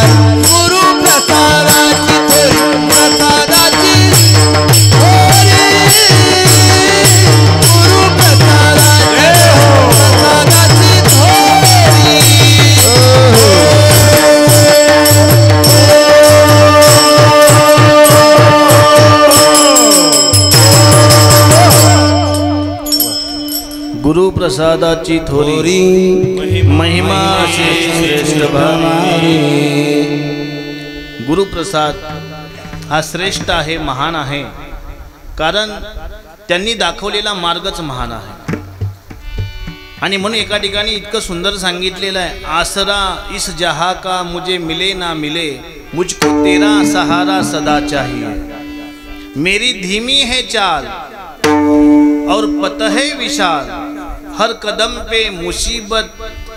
S1: गुरु प्रसादाची थोरी, प्रसादाची थोरी, गुरु प्रसादाची थोरी.
S3: गुरु प्रसादाची थोरी, महिमा श्रेष्ठ भारी. गुरुप्रसाद हा श्रेष्ठ आहे, महान आहे. कारण त्यांनी दाखवलेला मार्गच महान आहे. आणि म्हणून एका ठिकाणी इतकं सुंदर सांगितलेलं आहे, आसरा इस जहा का मुझे मिले ना मिले, मुझको तेरा सहारा सदा चाहिए. मेरी धीमी है चाल और पथ है विशाल, हर कदम पे मुसीबत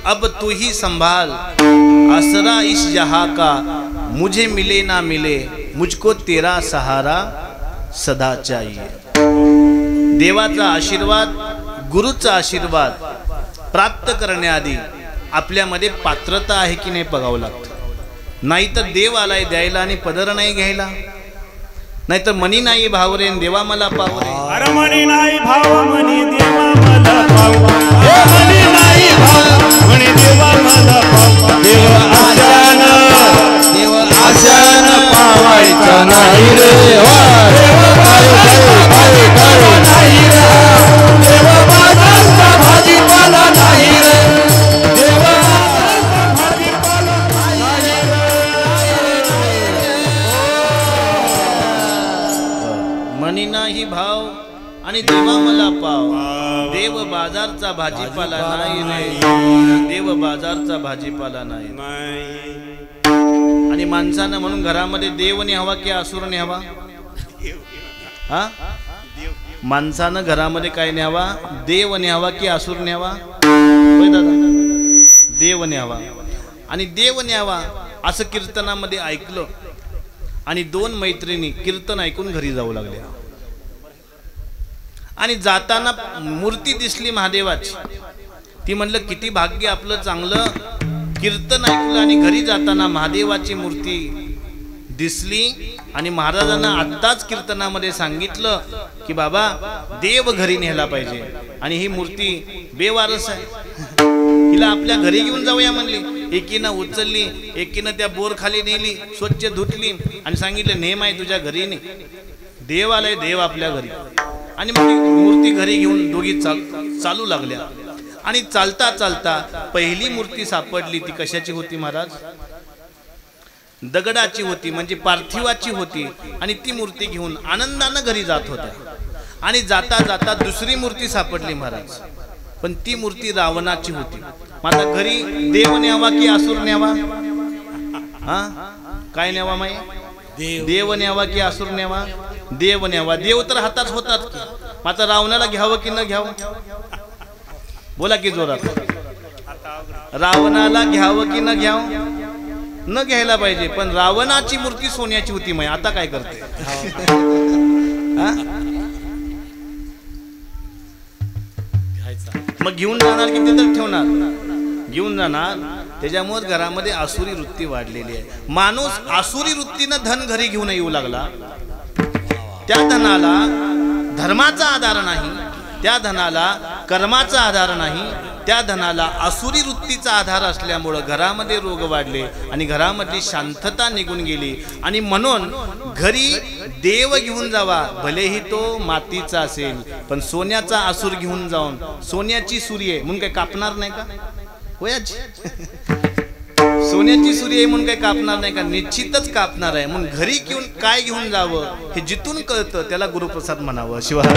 S3: अब तू ही संभाल. आसरा इस जहां का मुझे मिले ना मिले, मुझको तेरा सहारा सदा चाहिए. देवाचा आशीर्वाद, गुरुचा आशीर्वाद प्राप्त करण्याआधी आपल्यामध्ये पात्रता आहे की नाही बघावं लागतं. नाहीतर देव आलाय द्यायला आणि पदर नाही घ्यायला. नाहीतर मनी नाही भावरे देवा मला पावरे.
S2: अरे मनी नाही भाव, मनी देवा मला पाव, मनी नाही भाव, मनी देवा मला पाव. देव आशान,
S1: देव आशान पावायचा नाही रे, देव बाजारचा नाही रे, देव बाजारचा भाजीपाला नाही रे, देव बाजारचा भाजीपाला नाही रे.
S3: मनी नाही भाव आणि देवा मला पाव. देव बाजारचा भाजीपाला नाही रे, देव बाजारचा भाजीपाला नाही. आणि माणसानं म्हणून घरामध्ये देव न्यावा की असुर न्यावा? हा, माणसानं घरामध्ये काय न्यावा? देव न्यावा की असुर न्यावा? होय दादा, देव न्यावा. आणि देव न्यावा असं कीर्तनामध्ये ऐकलं. आणि दोन मैत्रिणी कीर्तन ऐकून घरी जाऊ लागल्या. आणि जाताना मूर्ती दिसली महादेवाची. ती म्हणलं किती भाग्य आपलं चांगलं, कीर्तन ऐकलं आणि घरी जाताना महादेवाची मूर्ती दिसली. आणि महाराजांना आत्ताच कीर्तनामध्ये सांगितलं की बाबा देव घरी नेला पाहिजे. आणि ही मूर्ती बेवारस आहे, हिला आपल्या घरी घेऊन जाऊया म्हणली. एकीनं उचलली, एकीनं त्या बोर खाली नेली, स्वच्छ धुतली आणि सांगितलं नेम आहे तुझ्या घरी ने. देव आलाय, देव आपल्या घरी. आणि मग मूर्ती घरी घेऊन दोघी चालू लागल्या. आणि चालता चालता पहिली मूर्ती सापडली. ती कशाची होती महाराज? दगडाची होती, म्हणजे पार्थिवाची होती. आणि ती मूर्ती घेऊन आनंदानं घरी जात होत्या. आणि जाता जाता दुसरी मूर्ती सापडली महाराज, पण ती मूर्ती रावणाची होती. माझा घरी देव न्यावा की असुर न्यावा? हा, काय न्यावा माई? देव न्यावा की असुर न्यावा? देव न्यावा. देव तर हातात होतात की, मात्र रावणाला घ्यावं की न घ्यावं? बोला की जोरात. रावणाला घ्यावं की न घ्यावं? न घ्यायला पाहिजे. पण रावणाची मूर्ती सोन्याची होती माई, आता काय करते? मग घेऊन जाणार की तिथं ठेवणार? घेऊन जाणार. त्याच्यामुळे घरामध्ये आसुरी वृत्ती वाढलेली आहे. माणूस आसुरी वृत्तीनं धन घरी घेऊन येऊ लागला. त्या धनाला धर्माचा आधार नाही, त्या धनाला कर्माचा आधार नाही, त्या धनाला आसुरी वृत्तीचा आधार असल्यामुळं घरामध्ये रोग वाढले आणि घरामधली शांतता निघून गेली. आणि म्हणून घरी देव घेऊन जावा, भलेही तो मातीचा असेल, पण सोन्याचा आसूर घेऊन जाऊन सोन्याची सूर्य म्हणून काही कापणार नाही का? होयाची सोन्याची सूर्य आहे म्हणून काही कापणार नाही का? निश्चितच कापणार आहे. म्हणून घरी घेऊन काय घेऊन जावं हे जिथून कळतं त्याला गुरुप्रसाद म्हणावं. शिवाय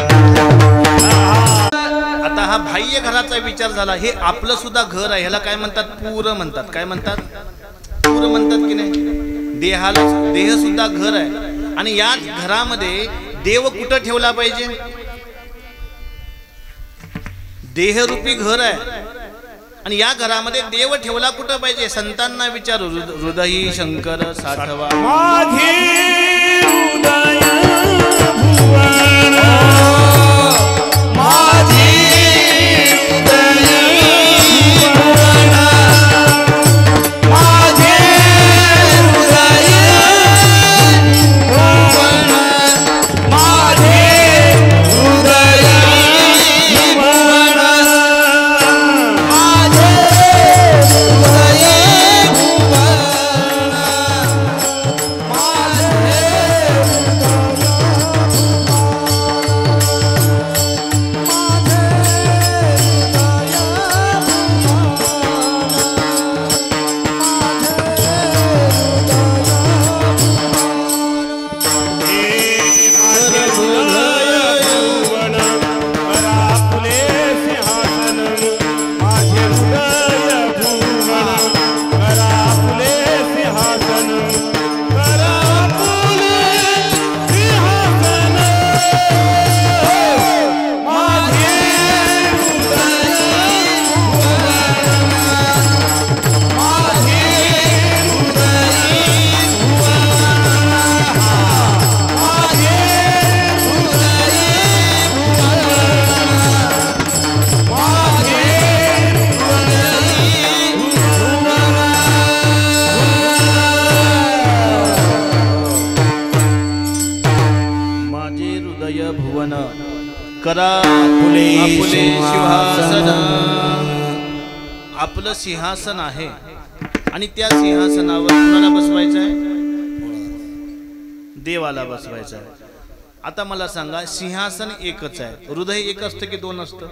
S3: आता हा बाह्य घराचा विचार झाला. हे आपलं सुद्धा घर आहे. ह्याला काय म्हणतात? पूर म्हणतात. काय म्हणतात? पूर म्हणतात की नाही? देह सुद्धा घर आहे. आणि या घरामध्ये देव कुठं ठेवला पाहिजे? देहरूपी घर आहे. आणि या घरामध्ये देव ठेवला कुठं पाहिजे? संतांना विचारू. हृदयी शंकर साठवा
S2: माझे हृदय भुवन, माझे हृदय भुवन, माझे हृदय भुवन, माझे हृदय भुवन, माझे हृदय
S3: करा आपुले सिंहासन. आपलं सिंहासन आहे आणि त्या सिंहासनावर कुणाला बसवायचं आहे? देवाला बसवायचं आहे. आता मला सांगा, सिंहासन एकच आहे, हृदय एक असतं की दोन असतं?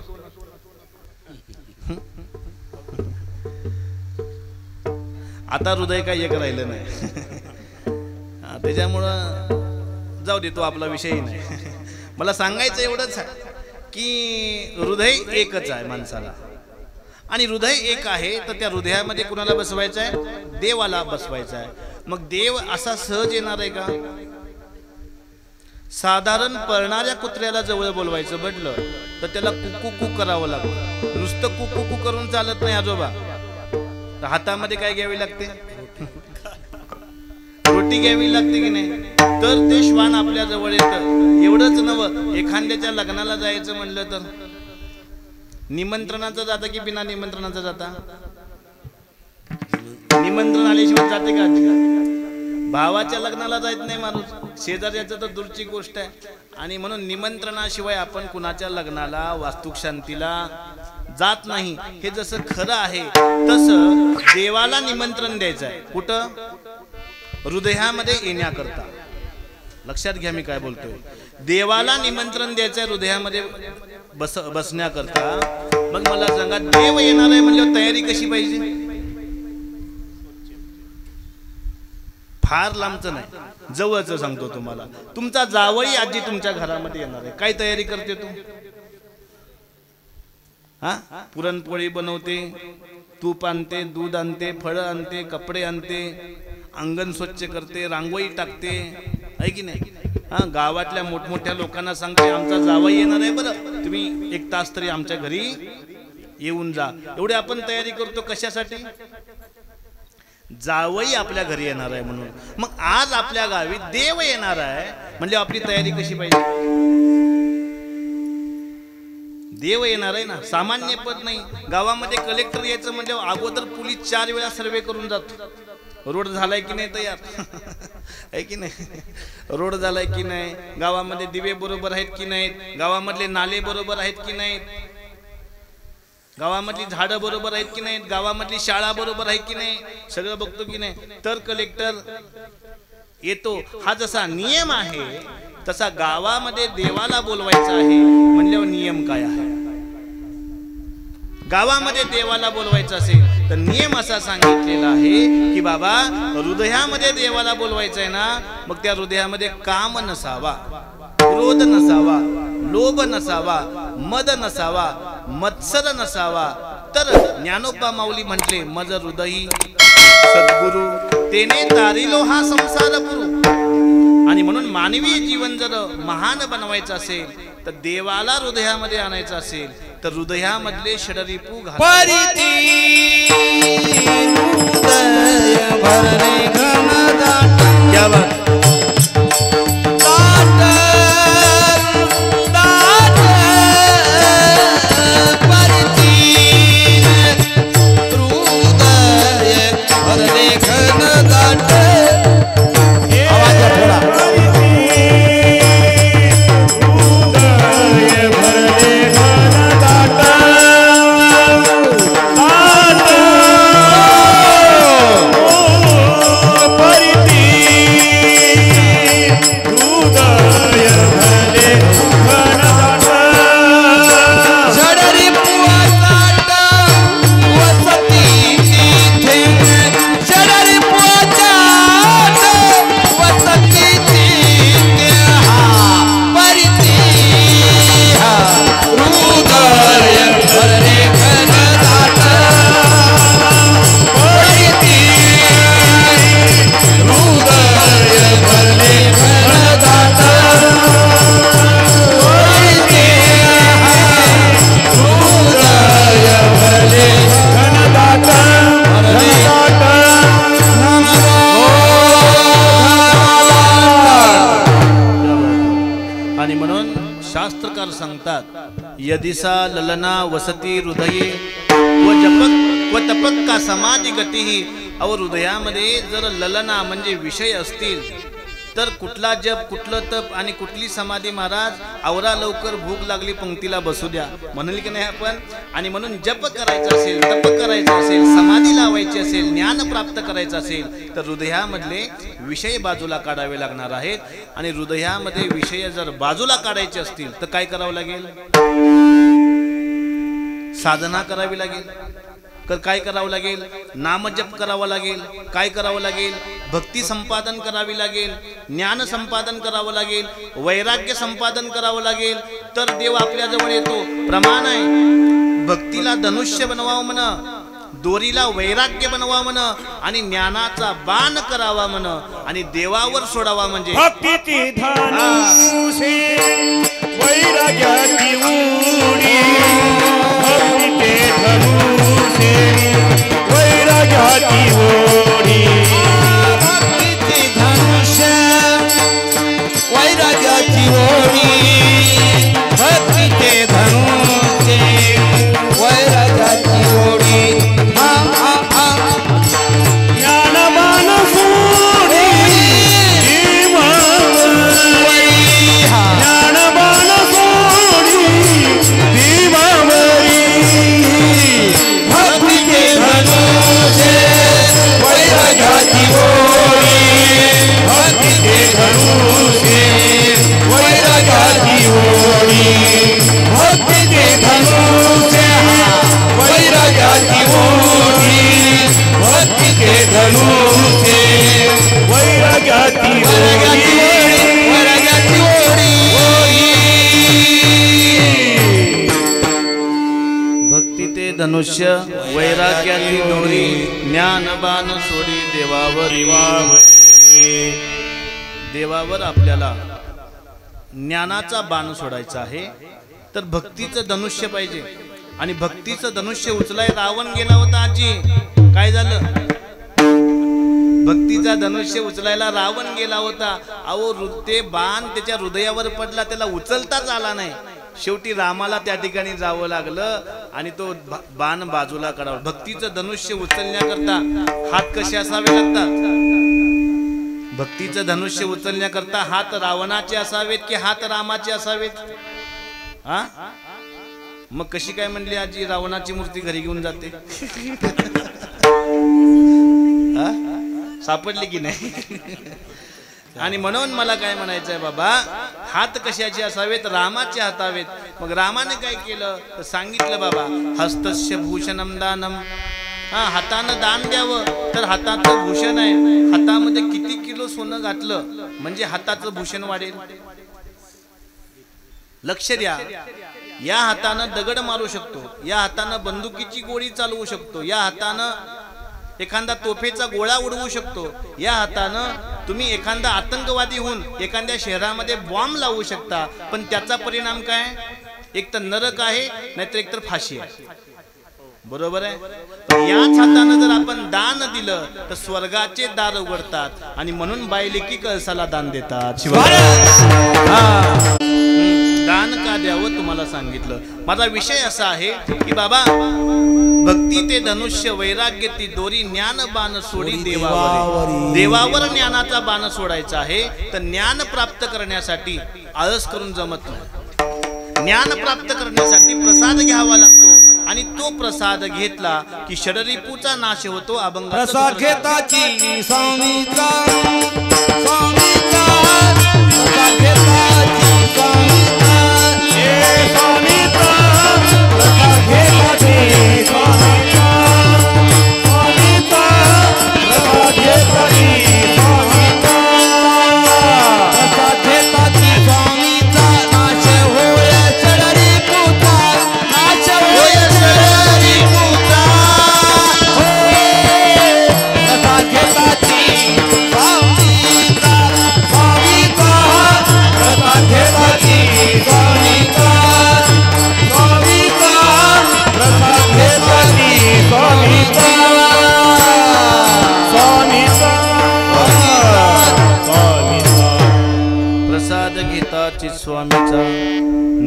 S3: आता हृदय काय एक राहिलं नाही. त्याच्यामुळं जाऊ दे, तो आपला विषयही नाही. मला सांगायचं एवढंच आहे की हृदय एकच आहे माणसाला. आणि हृदय एक आहे तर त्या हृदयामध्ये कुणाला बसवायचं आहे? देवाला बसवायचं आहे. मग देव असा सहज येणार आहे का? साधारण पळणाऱ्या कुत्र्याला जवळ बोलवायचं म्हटलं तर त्याला कुकू करावं लागतं. नुसतं कुकू करून चालत नाही आजोबा. तर हातामध्ये काय घ्यावी लागते? रोटी घ्यावी लागते की नाही? तर ते श्वान आपल्या जवळ येतं. एवढंच नवं, एखाद्याच्या लग्नाला जायचं म्हणलं तर निमंत्रणाचं जातं की बिना निमंत्रणाचं जाता? निमंत्रण आल्याशिवाय जाते का? भावाच्या लग्नाला जायत नाही माणूस, शेजाऱ्याचं तर दूरची गोष्ट आहे. आणि म्हणून निमंत्रणाशिवाय आपण कुणाच्या लग्नाला, वास्तुशांतीला जात नाही. हे जसं खरं आहे तसं देवाला निमंत्रण द्यायचं आहे. कुठं? हृदयामध्ये येण्याकरता. लक्षात घ्या मी काय बोलतोय. देवाला निमंत्रण द्यायचं आहे हृदयामध्ये बसण्याकरता. मग मला सांगा, देव येणार आहे म्हणल्यावर तयारी कशी पाहिजे? फार लांबचं नाही, जवळचं सांगतो तुम्हाला. तुमचा जावई आजी तुमच्या घरामध्ये येणार आहे, काय तयारी करते तू? हा, पुरणपोळी बनवते, तूप आणते, दूध आणते, फळं आणते, कपडे आणते, अंगण स्वच्छ करते, रांगोळी टाकते, आहे की नाही? हा, गावातल्या मोठमोठ्या लोकांना सांगते आमचा जावई येणार आहे, बरं तुम्ही 1 तास तरी आमच्या घरी येऊन जा. एवढी आपण तयारी करतो कशासाठी? जावई आपल्या घरी येणार आहे म्हणून. मग आज आपल्या गावी देव येणार आहे म्हणजे आपली तयारी कशी पाहिजे? देव येणार आहे ना, सामान्य पद नाही. गावामध्ये कलेक्टर यायचं म्हणजे अगोदर पोलीस 4 वेळा सर्वे करून जातो. रोड झालाय की नाही तयार, आहे की नाही? रोड झालाय की नाही, गावामध्ये दिवे बरोबर आहेत की नाहीत, गावामधले नाले बरोबर आहेत की नाहीत, गावामधली झाडं बरोबर आहेत की नाहीत, गावामधली शाळा बरोबर आहे की नाही, सगळं बघतो की नाही. तर कलेक्टर येतो. हा जसा नियम आहे तसा गावामध्ये देवाला बोलवायचा आहे म्हणल्यावर नियम काय आहे? गावामध्ये देवाला बोलवायचं असेल तर नियम असा सांगितलेला आहे की बाबा, हृदयामध्ये देवाला बोलवायचं आहे ना, मग त्या हृदयामध्ये काम नसावा, क्रोध नसावा, लोभ नसावा, मद नसावा, मत्सर नसावा. तर ज्ञानोबा माऊली म्हटले, मज हृदयी सद्गुरु तेने तारिलो हा संसार गुरु. आणि म्हणून मानवी जीवन जर महान बनवायचं असेल तर देवाला हृदयामध्ये आणायचं असेल तर हृदयामधले षडरिपू
S1: परिती हृदय भरणे घनदाट. क्या बात.
S3: यदिसा ललना वसती हृदये व जपक व तपक का समाधी गती. अव हृदयामध्ये जर ललना म्हणजे विषय असतील तर कुठला जप, कुठलं तप आणि कुठली समाधी. महाराज, आवरा लवकर, भूक लागली, पंक्तीला बसू द्या म्हणाल की नाही आपण. आणि म्हणून जप करायचा असेल, तप करायचं असेल, समाधी लावायची असेल, ज्ञान प्राप्त करायचं असेल तर हृदयामधले विषय बाजूला काढावे लागणार आहेत. आणि हृदयामध्ये विषय जर बाजूला काढायचे असतील तर काय करावं लागेल? साधना करावी लागेल. तर काय करावं लागेल? नामजप करावा लागेल. काय करावं लागेल? भक्ती संपादन करावी लागेल, ज्ञान संपादन करावं लागेल, वैराग्य संपादन करावं लागेल. तर देव आपल्या जवळ येतो. प्रमाण आहे, भक्तीला धनुष्य बनवावं म्हणा, दोरीला वैराग्य बनवा म्हण, आणि ज्ञानाचा बाण करावा म्हण, आणि देवावर सोडावा. म्हणजे
S2: भक्तीची धनुष्य वैराग्याची उडी, भक्तीचे धनुष्य वैराग्याची उडी,
S1: भक्तीचे धनुष्य वैराग्याची उडी, भक्तीचे धनुष्य वैराग्याची उडी.
S2: ज्ञानबाण सोडी
S3: धनुष्य वैराग्याची दोरी ज्ञानबाण सोडी देवावर आपल्याला ज्ञानाचा बाण सोडायचा आहे. तर भक्तीचं धनुष्य पाहिजे आणि भक्तीचं धनुष्य उचलाय रावण गेला होता. आजी काय झालं? भक्तीचा धनुष्य उचलायला रावण गेला होता. अहो ते बाण त्याच्या हृदयावर पडला, त्याला उचलताच आला नाही. शेवटी रामाला त्या ठिकाणी जावं लागलं आणि तो बाण बाजूला काढावा. भक्तीचं धनुष्य उचलण्याकरता हात कसे असावे लागतात? भक्तीचं धनुष्य उचलण्याकरता हात रावणाचे असावेत की हात रामाचे असावेत? हा, मग कशी काय म्हणली आजी रावणाची मूर्ती घरी घेऊन जाते? सापडली की नाही? आणि म्हणून मला काय म्हणायचंय बाबा, हात कशाचे असावेत? रामाचे हातावेत. मग रामाने काय केलं तर सांगितलं बाबा, हस्तस्य भूषणम दानम. हा, हातानं दान द्यावं. तर हाताचं भूषण आहे, हातामध्ये किती किलो सोनं घातलं म्हणजे हाताचं भूषण वाढेल. लक्ष द्या, या हातानं दगड मारू शकतो, या हातानं बंदुकीची गोळी चालवू शकतो, या हातानं एखादा तोफेचा गोळा उडवू शकतो, या हातानं तुम्ही एखादा आतंकवादी होऊन एखाद्या शहरामध्ये बॉम्ब लावू शकता. पण त्याचा परिणाम काय? एक तर नरक आहे, नाहीतर एक तर फाशी आहे. बरोबर आहे? याच हातानं जर आपण दान दिलं तर स्वर्गाचे दार उघडतात. आणि म्हणून बायलेकी कळसाला दान देतात. दान का द्यावं तुम्हाला सांगितलं. माझा विषय असा आहे की बाबा, भक्ती ते धनुष्य वैराग्य ती दोरी ज्ञान बाण सोडी देवावर ज्ञानाचा बाण सोडायचा आहे. तर ज्ञान प्राप्त करण्यासाठी आळस करून जमत नाही. ज्ञान प्राप्त करण्यासाठी प्रसाद घ्यावा लागतो आणि तो प्रसाद घेतला की षडरिपूचा नाश होतो. अभंग
S1: प्रसाद घेताची स्वामीचा
S3: स्वामीचा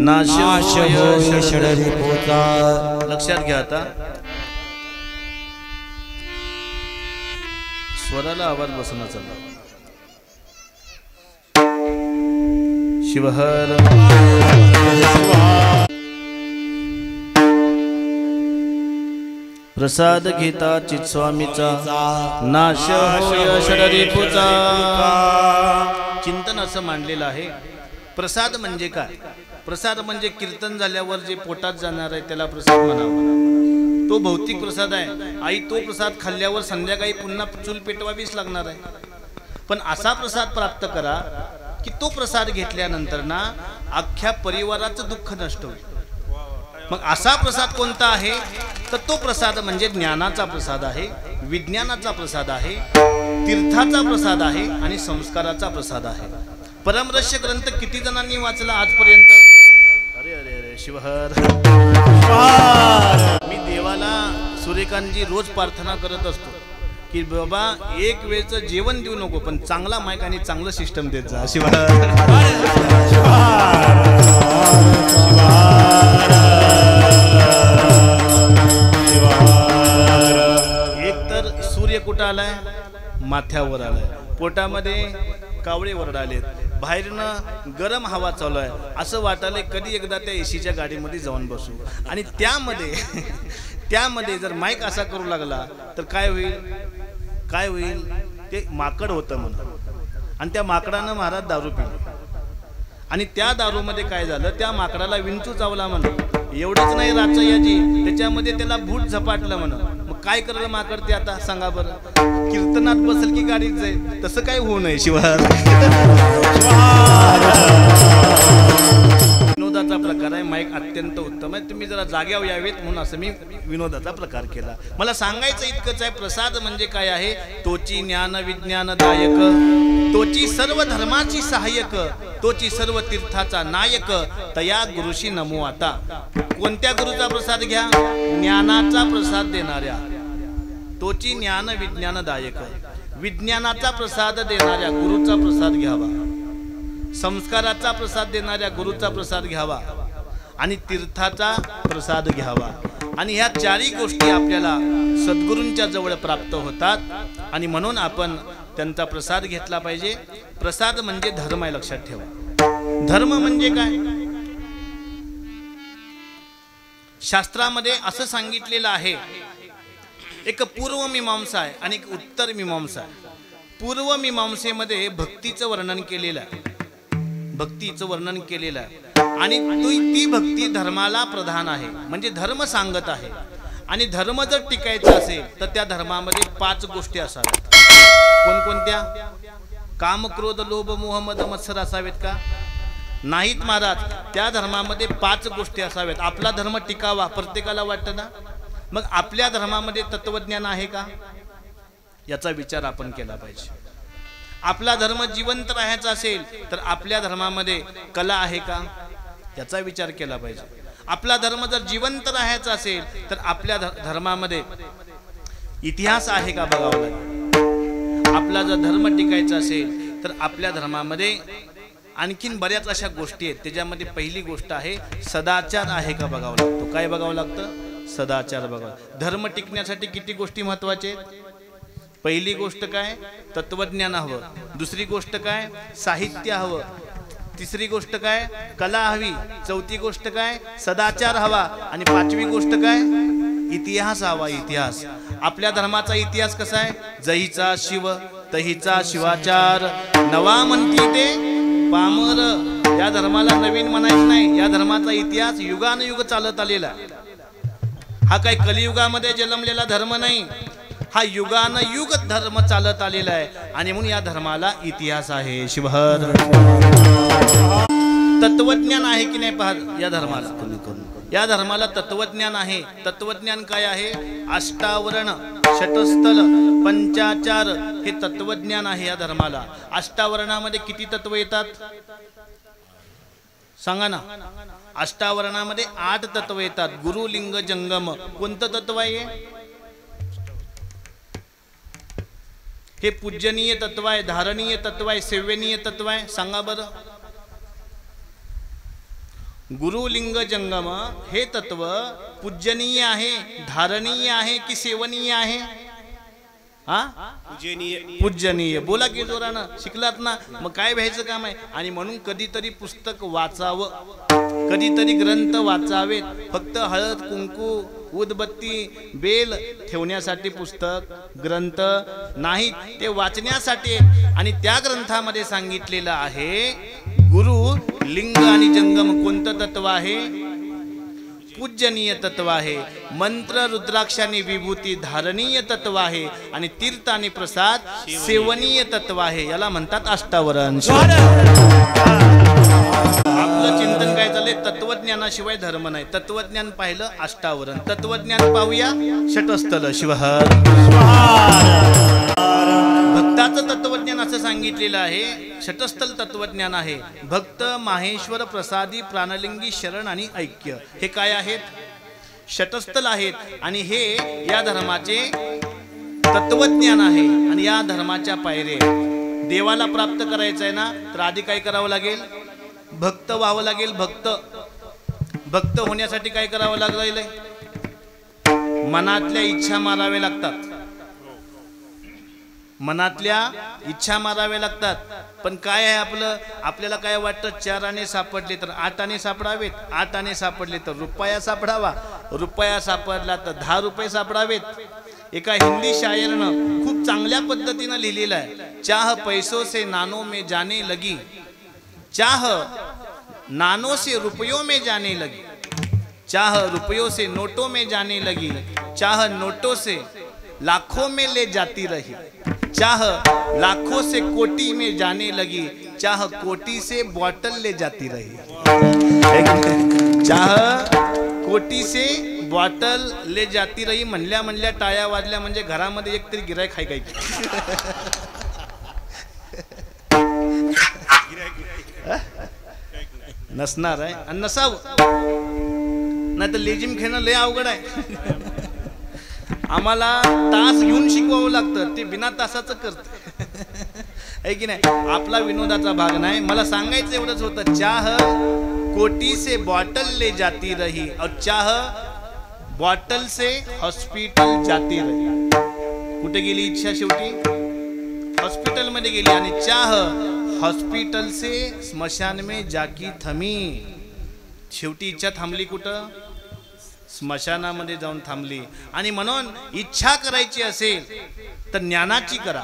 S3: नाश षडरिपूचा. लक्षात घ्या, आता स्वराला आवाज बसणं चालला. शिवहर प्रसाद घेता चित स्वामीचा नाश होय षडरिपूचा. चिंतन असं मांडलेलं आहे. प्रसाद म्हणजे काय? प्रसाद म्हणजे कीर्तन झाल्यावर जे पोटात जाणार आहे त्याला प्रसाद म्हणावा. तो भौतिक प्रसाद आहे. आई तो प्रसाद खाल्ल्यावर संध्याकाळी पुन्हा चूल पेटवावीच लागणार आहे. पण असा प्रसाद प्राप्त करा की तो प्रसाद घेतल्यानंतर ना अख्ख्या परिवाराचं दुःख नष्ट होईल. मग असा प्रसाद कोणता आहे तर तो प्रसाद म्हणजे ज्ञानाचा प्रसाद आहे, विज्ञानाचा प्रसाद आहे, तीर्थाचा प्रसाद आहे आणि संस्काराचा प्रसाद आहे. परमरहस्य ग्रंथ किती जणांनी वाचला आजपर्यंत? अरे अरे अरे शिवहर. मी देवाला सूर्यकांतजी रोज प्रार्थना करत असतो की बाबा एक वेळचं जेवण देऊ नको, पण चांगला माईक आणि चांगलं सिस्टम देत जा. शिवहर. एक तर सूर्य कुठं आलाय? माथ्यावर आलाय. पोटामध्ये कावळे वरडालेत. बाहेरनं गरम हवा चालू आहे. असं वाटायला कधी एकदा त्या एसीच्या गाडीमध्ये जाऊन बसू. आणि त्यामध्ये जर माईक असा करू लागला तर काय होईल? ते माकड होतं म्हणून. आणि त्या माकडानं महाराज दारू पिली आणि त्या दारूमध्ये काय झालं, त्या माकडाला विंचू चावला म्हणून. एवढंच नाही राचयाजी, त्याच्यामध्ये त्याला भूत झपाटलं म्हणून. मग काय करलं माकड ते आता सांगा बरं? कीर्तनात बसल की गाडीत जाईल? तसं काय होऊ नये. शिवार विनोदाचा विनोदाचा प्रकार आहे. माईक अत्यंत उत्तम आहे. तुम्ही जरा जाग्यावर यावेत म्हणून असं मी विनोदाचा प्रकार केला. मला सांगायचं इतकंच आहे, प्रसाद म्हणजे काय आहे? तोची ज्ञान विज्ञानदायक, तोची सर्व धर्माची सहाय्यक, तोची सर्व तीर्थाचा नायक, तया गुरुशी नमो आता. कोणत्या गुरुचा प्रसाद घ्या? ज्ञानाचा प्रसाद देणाऱ्या, तोची ज्ञान विज्ञानदायक, विज्ञानाचा प्रसाद देणाऱ्या गुरुचा प्रसाद घ्यावा, संस्काराचा प्रसाद देणाऱ्या गुरुचा प्रसाद घ्यावा आणि तीर्थाचा प्रसाद घ्यावा. आणि ह्या चारही गोष्टी आपल्याला सद्गुरूंच्या जवळ प्राप्त होतात आणि म्हणून आपण त्यांचा प्रसाद घेतला पाहिजे. प्रसाद म्हणजे धर्म आहे, लक्षात ठेवा. धर्म म्हणजे काय? शास्त्रामध्ये असं सांगितलेलं आहे, एक पूर्व मीमांसा आहे आणि एक उत्तर मीमांसा आहे. पूर्व मीमांसेमध्ये भक्तीचं वर्णन केलेलं आहे, भक्तीचं वर्णन केलेलं आहे आणि ती भक्ती धर्माला प्रधान आहे, म्हणजे धर्म सांगत आहे. आणि धर्म जर टिकायचा असेल तर त्या धर्मामध्ये 5 गोष्टी असाव्यात. कोणकोणत्या? काम क्रोध लोभ मोह मद मत्सर असावेत का? नाहीत महाराज. त्या धर्मामध्ये 5 गोष्टी असाव्यात. आपला धर्म टिकावा प्रत्येकाला वाटतं ना. मग आपल्या धर्मामध्ये तत्वज्ञान आहे का? याचा विचार आपण केला पाहिजे. आपला धर्म जिवंत राहायचा असेल तर आपल्या धर्मामध्ये कला आहे का? याचा विचार केला पाहिजे. आपला धर्म जर जिवंत राहायचा असेल तर आपल्या धर्मामध्ये इतिहास आहे का बघावं लागेल. आपला जर धर्म टिकायचा असेल तर आपल्या धर्मामध्ये आणखीन बऱ्याच अशा गोष्टी आहेत. त्याच्यामध्ये पहिली गोष्ट आहे सदाचार आहे का बघावं लागतो. काय बघावं लागतं? सदाचार बघावं. धर्म टिकण्यासाठी किती गोष्टी महत्वाच्या आहेत? पहिली गोष्ट काय? तत्वज्ञान हवं. दुसरी गोष्ट काय? साहित्य हवं. तिसरी गोष्ट काय? कला हवी. चौथी गोष्ट काय? सदाचार हवा. आणि 5वी गोष्ट काय? इतिहास हवा. इतिहास. आपल्या धर्माचा इतिहास कसा आहे? जहीचा शिव तहीचा शिवाचार, नवा म्हणती ते पामर. या धर्माला नवीन म्हणायचं नाही. या धर्माचा इतिहास युगानुयुग चालत आलेला. हा काही कलियुगामध्ये जन्मलेला धर्म नाही, हा युगानुयुग धर्म चालत आलेला आहे आणि म्हणून या धर्माला इतिहास आहे. शिवहर. तत्वज्ञान आहे की नाही पहा या धर्माला? या धर्माला तत्वज्ञान आहे. तत्वज्ञान काय आहे? अष्टावरण, षटस्थल, पंचाचार हे तत्वज्ञान आहे या धर्माला. अष्टावरणामध्ये किती तत्व येतात सांगा ना? अष्टावरणामध्ये 8 तत्व येतात. गुरु लिंग जंगम. कोणतं तत्व आहे हे? पूजनीय तत्व आहे, धारणीय तत्व आहे, सेवनीय तत्व आहे. सांगा बरं. गुरु लिंग जंगम हे तत्व पूजनीय आहे, धारणीय आहे की सेवनीय आहे? हा, पूजनीय. बोला की जोरानं. शिकलात ना, मग काय व्हायचं काम आहे? आणि म्हणून कधीतरी पुस्तक वाचावं, कधीतरी ग्रंथ वाचावेत. फक्त हळद कुंकू उदबत्ती बेल ठेवण्यासाठी पुस्तक ग्रंथ नाही, ते वाचण्यासाठी. आणि त्या ग्रंथामध्ये सांगितलेलं आहे गुरु लिंग आणि जंगम कोणतं तत्व आहे? पूजनीय तत्व आहे. मंत्र रुद्राक्षाने विभूती धारणीय तत्व आहे आणि तीर्थ आणि प्रसाद सेवनीय तत्व आहे. याला म्हणतात अष्टावरण. आपलं चिंतन काय झालंय? तत्वज्ञानाशिवाय धर्म नाही. तत्वज्ञान पाहिलं, अष्टावरण. तत्वज्ञान पाहूया, षटस्थल. शिवहर. भक्ताचं तत्वज्ञान असं सांगितलेलं आहे. षटस्थल तत्वज्ञान आहे. भक्त माहेश्वर प्रसादी प्राणलिंगी शरण आणि ऐक्य. हे काय आहेत? षटस्थल आहेत. आणि हे या धर्माचे तत्वज्ञान आहे. आणि या धर्माच्या पायऱ्या. देवाला प्राप्त करायचं आहे ना, तर आधी काय करावं लागेल? भक्त व्हावं लागेल. भक्त होण्यासाठी काय करावं लागेल? मनातल्या इच्छा माराव्या लागतात. मनातल्या इच्छा माराव्या लागतात. पण काय आहे आपलं? आपल्याला काय वाटतं? 4 आणे सापडले तर 8 आणे सापडावेत, 8 आणे सापडले तर रुपया सापडावा, रुपया सापडला तर 10 रुपये सापडावेत. एका हिंदी शायरनं खूप चांगल्या पद्धतीनं लिहिलेलं आहे. चाह पैसों से नानों में जाने लगी, चाह नानों से रुपयों में जाने लगी, चाह रुपयों से नोटों में जाने लगी, चाह नोटों से लाखों में ले जाती रही, चाह लाखों से कोटी में जाने लगी, चाह कोटी से बॉटल ले जाती रही. चाह कोटी से बॉटल ले जाती रही म्हणल्या टाळ्या वाजल्या म्हणजे घरामध्ये एक तरी गिरायक खाय काय नसणार आहे आणि नसावं नाही तर लेजिम खेळणं लय अवघड आहे आम्हाला तास घेऊन शिकवावं लागतं ते बिना तासाचं करत आहे की नाही आपला विनोदाचा भाग नाही मला सांगायचं एवढंच होतं चाह कोटी से बॉटल ले जाती रही और चाह बॉटल से हॉस्पिटल जाती रही कुठे गेली इच्छा शेवटी हॉस्पिटल मध्ये गेली आणि चाह हॉस्पिटल से स्मशान में जाकी थमी शेवटी इच्छा थांबली कुठं स्मशानामध्ये जाऊन थांबली आणि म्हणून इच्छा करायची असेल तर ज्ञानाची करा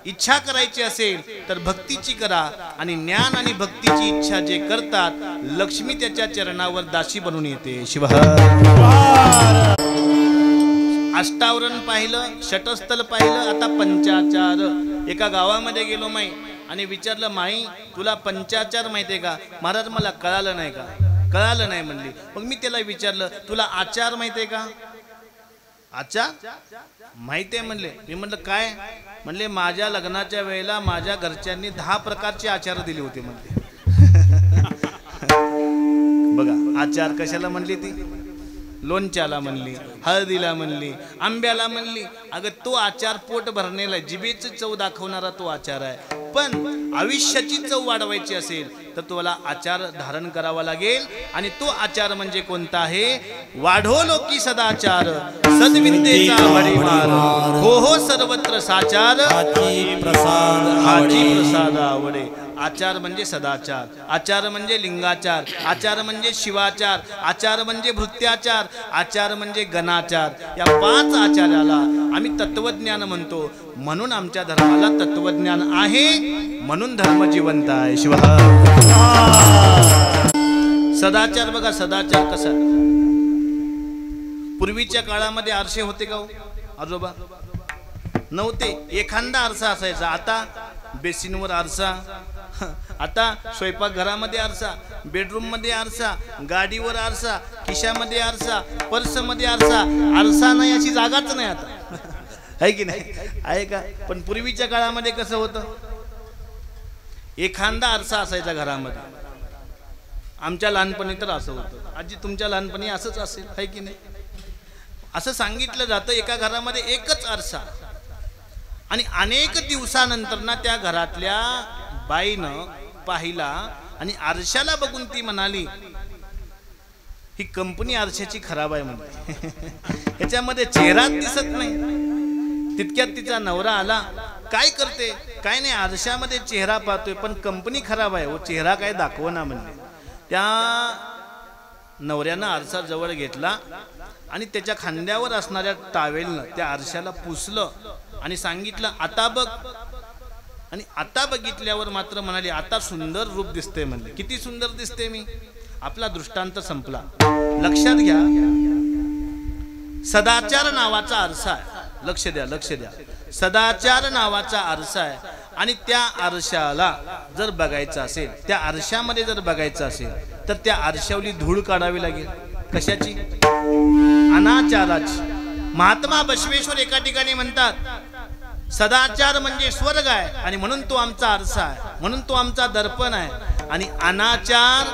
S3: इच्छा करायची असेल तर भक्तीची करा आणि ज्ञान आणि भक्तीची इच्छा जे करतात लक्ष्मी त्याच्या चरणावर दासी बनून येते शिव अष्टावरण पाहिलं षटस्थल पाहिलं आता पंचाचार एका गावामध्ये गेलो माई आणि विचारलं माई तुला पंचाचार माहिती आहे का महाराज मला कळालं नाही का कळालं नाही म्हणली मग मी त्याला विचारलं तुला आचार माहिती आहे का आचार माहिती आहे म्हणले मी म्हणलं काय म्हणले माझ्या लग्नाच्या वेळेला माझ्या घरच्यांनी 10 प्रकारचे आचार दिले होते म्हणले बघा आचार कशाला म्हणली ती लोणच्याला म्हणली हळदीला म्हणली आंब्याला म्हणली अगं तो आचार पोट भरण्याला जिभेची चव दाखवणारा तो आचार आहे पण आयुष्याची चव वाढवायची असेल तर तुला आचार धारण करावा लागेल आणि तो आचार म्हणजे कोणता आहे वाढो लोकी सदाचार सद्विद्येचा वडीमार हो हो सर्वत्र साचार हाची प्रसाद आवडे आचार म्हणजे सदाचार आचार म्हणजे लिंगाचार आचार म्हणजे शिवाचार आचार म्हणजे भृत्याचार आचार म्हणजे गणाचार या 5 आचाराला आम्ही तत्वज्ञान म्हणतो म्हणून आमच्या धर्माला तत्वज्ञान आहे म्हणून धर्म जिवंत आहे शिव सदाचार बघा सदाचार कसा पूर्वीच्या काळामध्ये आरसे होते का आजोबा नव्हते एखादा आरसा असायचा आता बेसिनवर आरसा आता स्वयंपाकघरामध्ये आरसा बेडरूम मध्ये आरसा गाडीवर आरसा खिशामध्ये आरसा पर्समध्ये आरसा आरसा नाही अशी जागाच नाही आता आहे की नाही आहे का पण पूर्वीच्या काळामध्ये कसं होतं एखादा आरसा असायचा घरामध्ये आमच्या लहानपणी तर असं होतं आजी तुमच्या लहानपणी असंच असेल आहे की नाही असं सांगितलं जातं एका घरामध्ये एकच आरसा आणि अनेक दिवसानंतर ना त्या घरातल्या बाईनं पाहिला आणि आरशाला बघून ती म्हणाली ही कंपनी आरशाची खराब आहे म्हणते ह्याच्यामध्ये चेहराच दिसत नाही तितक्यात तिचा नवरा आला काय करते काय नाही आरशामध्ये चेहरा पाहतोय पण कंपनी खराब आहे वो चेहरा काय दाखवना म्हणते त्या नवऱ्यानं आरसा जवळ घेतला आणि त्याच्या खांद्यावर असणाऱ्या टावेलनं त्या आरशाला पुसलं आणि सांगितलं आता बघ आणि आता बघितल्यावर मात्र म्हणाली आता सुंदर रूप दिसते म्हणले किती सुंदर दिसते मी आपला दृष्टांत संपला लक्षात घ्या सदाचार नावाचा आरसा आहे लक्ष द्या सदाचार नावाचा आरसा आहे आणि त्या आरशाला जर बघायचं असेल त्या आरशामध्ये जर बघायचं असेल तर त्या आरशावली धूळ काढावी लागेल कशाची अनाचाराची महात्मा बसवेश्वर एका ठिकाणी म्हणतात सदाचार म्हणजे स्वर्ग आहे आणि म्हणून तो आमचा आरसा आहे म्हणून तो आमचा दर्पण आहे आणि अनाचार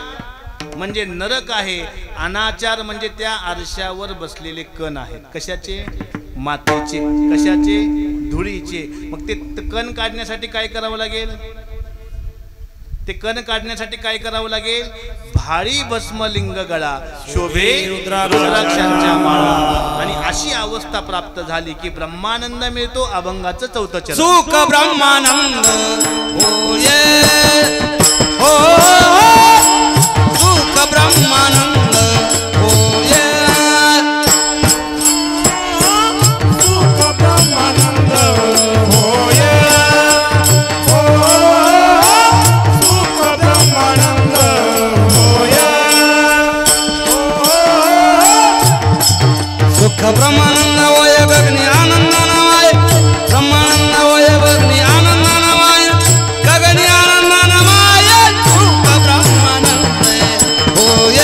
S3: म्हणजे नरक आहे अनाचार म्हणजे त्या आरशावर बसलेले कण आहेत कशाचे मातीचे कशाचे धुळीचे मग ते कण काढण्यासाठी काय करावं लागेल ते कण काढण्यासाठी काय करावं लागेल भारी भस्मलिंग गळा शोभे रुद्राक्षांच्या माळा आणि अशी अवस्था प्राप्त झाली की ब्रह्मानंद मिळतो अभंगाचं 4थं चरण
S1: सुख ब्रह्मानंद होये हो सुख ब्रह्मानंद होये सुख ब्रह्मानंद होये सुख ब्रह्मानंद वय गगनी आनंदानवाय ब्रह्मानंद वय गगनी आनंदानवाय गगनी आनंदानवाय सुख ब्रह्मानंद होय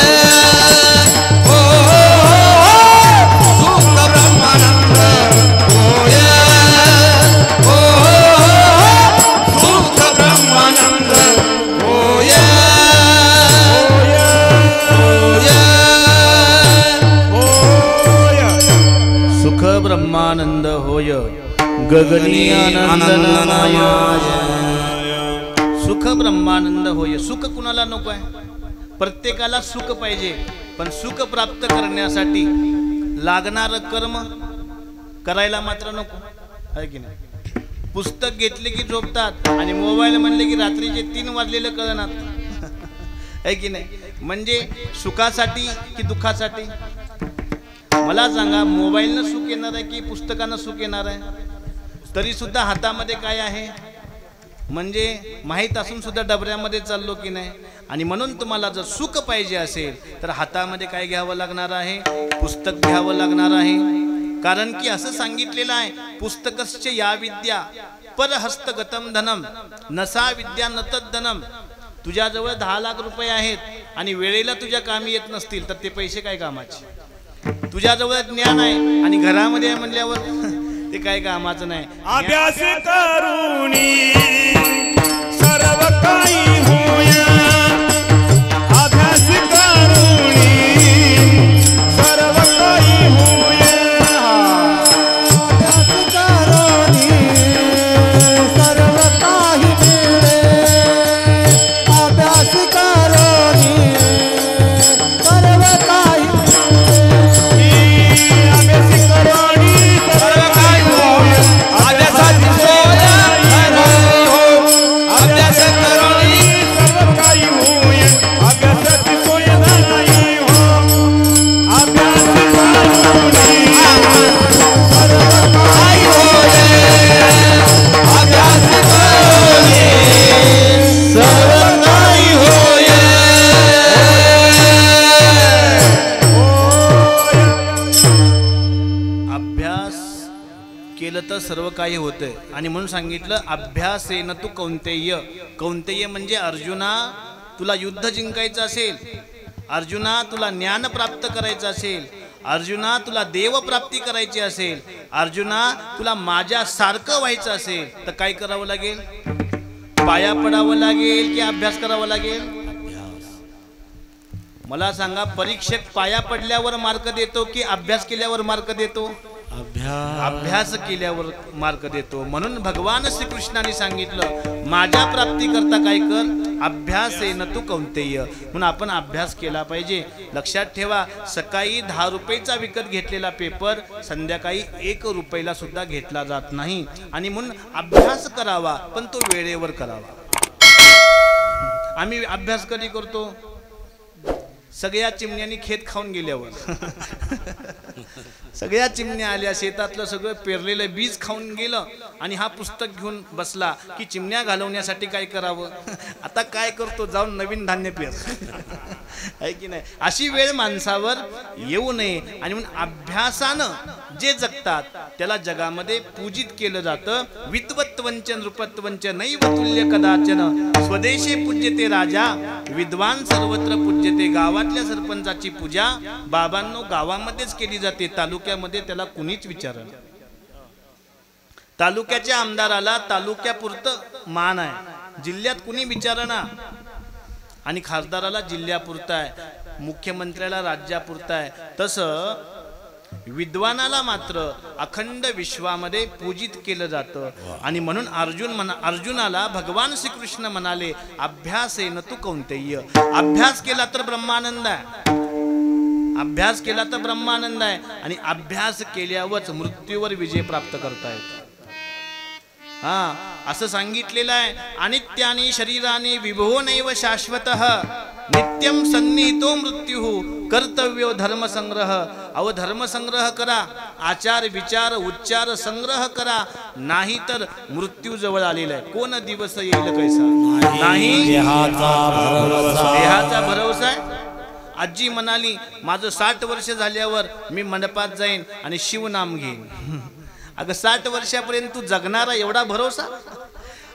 S3: ब्रह्मानंद होय गगनी आनंदमय सुख ब्रह्मानंद होय. सुख कुणाला नको आहे? प्रत्येकाला सुख पाहिजे, पण सुख प्राप्त करण्यासाठी लागणारं कर्म करायला मात्र नको आहे की नाही. पुस्तक घेतले की झोपतात आणि मोबाईल म्हणले की रात्रीचे 3 वाजलेलं कळणार आहे की नाही. म्हणजे सुखासाठी की दुःखासाठी? मला सांगा, मोबाईलनं सुख येणार आहे की पुस्तकानं सुख येणार आहे? तरी सुद्धा हातामध्ये काय आहे म्हणजे माहीत असून सुद्धा डबऱ्यामध्ये चाललो की नाही. आणि म्हणून तुम्हाला जर सुख पाहिजे असेल तर हातामध्ये काय घ्यावं लागणार आहे? पुस्तक घ्यावं लागणार आहे. कारण की असं सांगितलेलं आहे, पुस्तकस्य या विद्या परहस्तगतम धनम नसा विद्या नतद्धनम. तुझ्याजवळ 10 लाख रुपये आहेत आणि वेळेला तुझ्या कामी येत नसतील तर ते पैसे काय कामाचे? तुझ्याजवळ ज्ञान आहे आणि घरामध्ये आहे म्हणल्यावर ते काय कामाचं नाही.
S2: अभ्यास करुणी सर्व काही होया. अभ्यास करुणी सर्व काही होया.
S4: अभ्यास करुणी सर्व काही मिळे. अभ्यास करुणी सर्व काही
S3: सर्व काही होतंय. आणि म्हणून सांगितलं अभ्यासेन तू कौंतेय. कौंतेय म्हणजे अर्जुना, तुला युद्ध जिंकायचं असेल, अर्जुना तुला ज्ञान प्राप्त करायचं असेल, अर्जुना तुला देव प्राप्ती करायची असेल, अर्जुना तुला माझ्यासारखं व्हायचं असेल तर काय करावं लागेल? पाया पडावं लागेल की अभ्यास करावा लागेल? मला सांगा, परीक्षक पाया पडल्यावर मार्क देतो की अभ्यास केल्यावर मार्क देतो? अभ्यास केल्यावर मार्क देतो. म्हणून भगवान श्रीकृष्णाने सांगितलं, माझ्या प्राप्ती करता काय कर? अभ्यासेन तू कौंतेय. म्हणून आपण अभ्यास केला पाहिजे. लक्षात ठेवा, सकाळी 10 रुपयाचा विकत घेतलेला पेपर संध्याकाळी 1 रुपयाला सुद्धा घेतला जात नाही. आणि म्हणून अभ्यास करावा, पण तो वेळेवर करावा. आम्ही अभ्यास कधी करतो? सगळ्या चिमण्यांनी खेत खाऊन गेल्यावर. सगळ्या चिमण्या आल्या, शेतातलं सगळं पेरलेलं बीज खाऊन गेलं आणि हा पुस्तक घेऊन बसला की चिमण्या घालवण्यासाठी काय करावं? आता काय करतो? जाऊन नवीन धान्य पेर. आहे की नाही? अशी वेळ माणसावर येऊ नये. आणि म्हणून अभ्यासानं जे जगतात त्याला जगामध्ये पूजित केलं जातं. विद्वत्वंच नृपत्वंच नैव तुल्य कदाचन स्वदेशे पूज्यते राजा विद्वान सर्वत्र पूज्यते. गावातल्या सरपंचाची पूजा बाबांनो गावामध्येच केली जाते, तालुक्यामध्ये त्याला कुणीच विचारलं. तालुक्याच्या आमदाराला तालुक्यापुरतं मान आहे, जिल्ह्यात कुणी विचारणा. आणि खासदाराला जिल्ह्यापुरता आहे, मुख्यमंत्र्याला राज्यापुरता आहे. तसं विद्वानाला मात्र अखंड विश्वामध्ये पूजित केलं जातं. आणि म्हणून अर्जुनाला भगवान श्रीकृष्ण म्हणाले, अभ्यासेन तू कौंतेय. अभ्यास केला तर ब्रह्मानंद आहे, अभ्यास केला तर ब्रह्मानंद आहे. आणि अभ्यास केल्यावरच मृत्यूवर विजय प्राप्त करता येतो. हा, असं सांगितलेलं आहे. अनित्यानि शरीराने विभो नैव शाश्वतः नित्यम सन्निहितो मृत्यू कर्तव्यो धर्मसंग्रह. अव धर्मसंग्रह करा, आचार विचार उच्चार संग्रह करा, नाही तर मृत्यू जवळ आलेला आहे. कोण दिवस येईल कैसा नाही, देहाचा भरवसा आहे. आजी म्हणाली, माझं 60 वर्ष झाल्यावर मी मंडपात जाईन आणि शिवनाम घेईन. अगं 60 वर्षापर्यंत तू जगणारा एवढा भरोसा?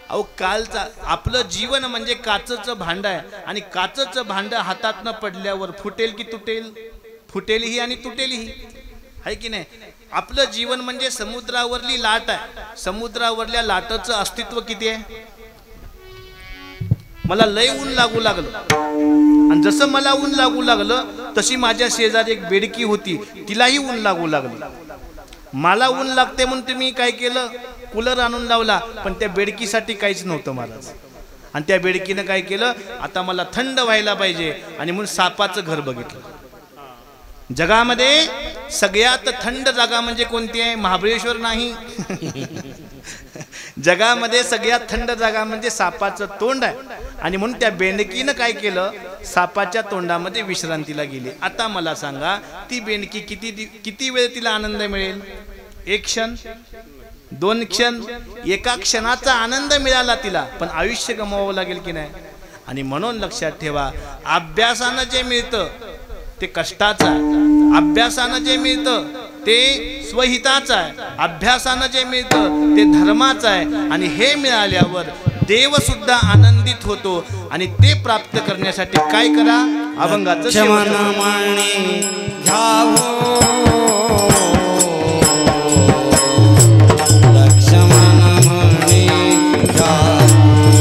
S3: अहो, कालचा आपलं जीवन म्हणजे काचचं भांड आहे. आणि काचचं भांड हातातनं पडल्यावर फुटेल की तुटेल? फुटेलही आणि तुटेलही, आहे की नाही? आपलं जीवन म्हणजे समुद्रावरली लाट आहे. समुद्रावरल्या लाटेचं अस्तित्व किती आहे? मला लय ऊन लागू लागलं, आणि जसं मला ऊन लागू लागलं तशी माझ्या शेजारी एक बेडकी होती, तिलाही ऊन लागू लागलं. मला ऊन लागते म्हणून तुम्ही काय केलं, कूलर आणून लावला, पण त्या बेडकीसाठी काहीच नव्हतं महाराज. आणि त्या बेडकीनं काय केलं, आता मला थंड व्हायला पाहिजे आणि म्हणून सापाचं घर बघितलं. जगामध्ये सगळ्यात थंड जागा म्हणजे कोणती आहे? महाबळेश्वर नाही. जगामध्ये सगळ्यात थंड जागा म्हणजे सापाचं तोंड आहे. आणि म्हणून त्या बेंडकीनं काय केलं, सापाच्या तोंडामध्ये विश्रांतीला गेली. आता मला सांगा, ती बेंडकी किती वेळ तिला आनंद मिळेल? 1 क्षण, 2 क्षण, एका क्षणाचा आनंद मिळाला तिला, पण आयुष्य गमवावं लागेल की नाही? आणि म्हणून लक्षात ठेवा, अभ्यासानं जे मिळतं ते कष्टाचं आहे, अभ्यासानं जे मिळतं ते स्वहिताचं आहे, अभ्यासानं जे मिळतं ते धर्माचं आहे. आणि हे मिळाल्यावर देव सुद्धा आनंदित होतो. आणि ते प्राप्त करण्यासाठी काय करा? अभंगाचं
S1: लक्ष्मण मणी घ्यावो, लक्ष्मण मणी घ्यावो,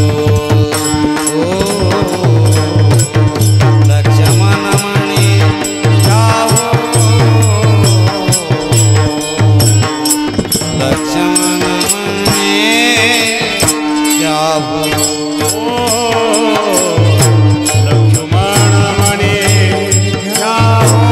S1: लक्ष्मण मणी घ्यावो, लक्ष्मण मणी घ्यावो.
S2: लक्ष्मण म्हणे घ्यावो,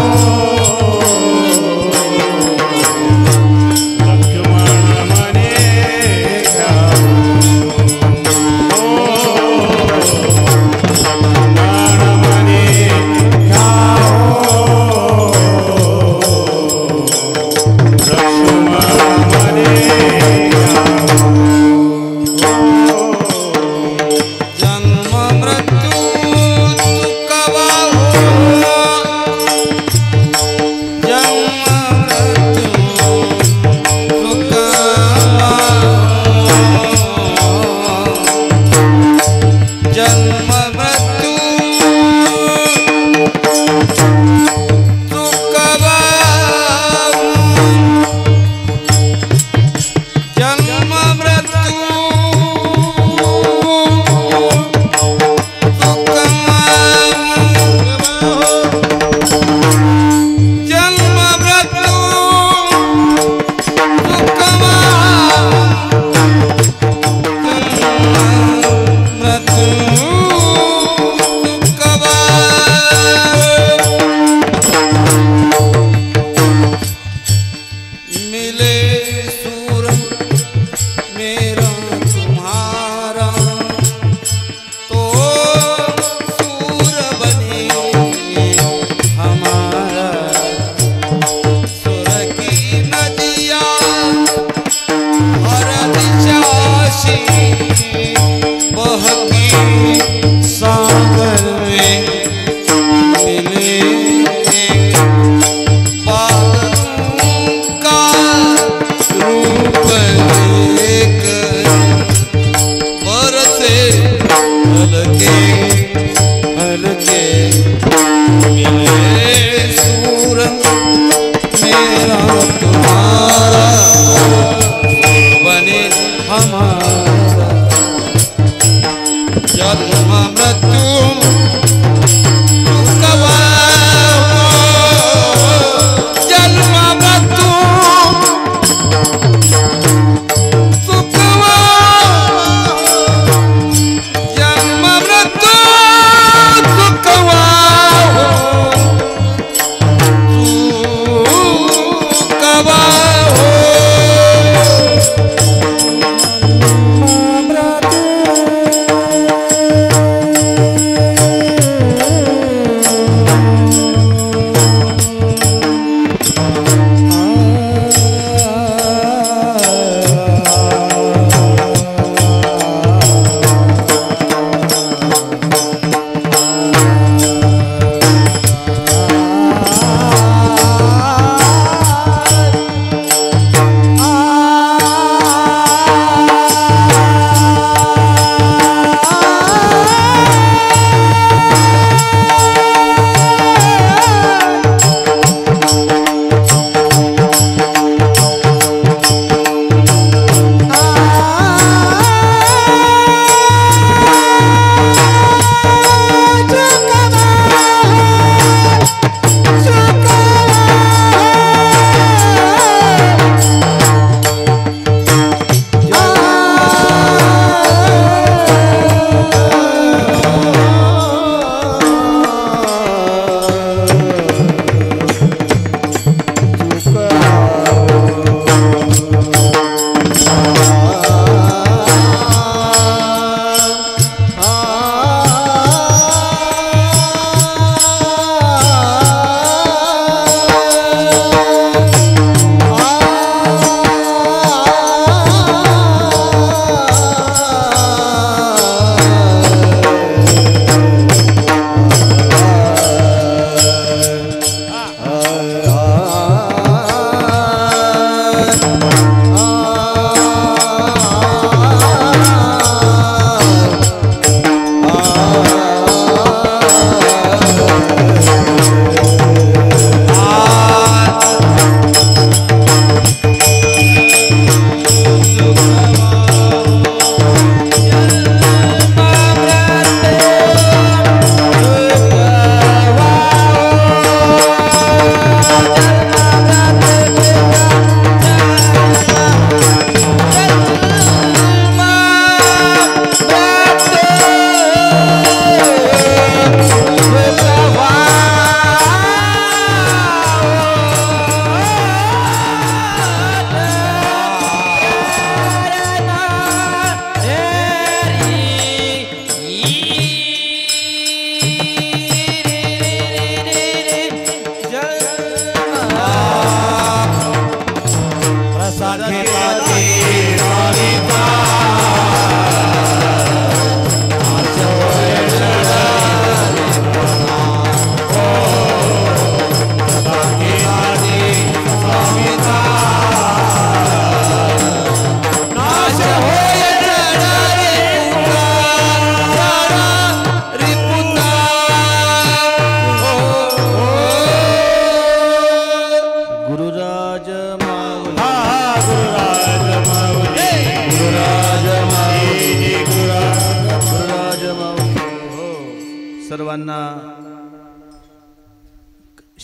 S3: सर्वांना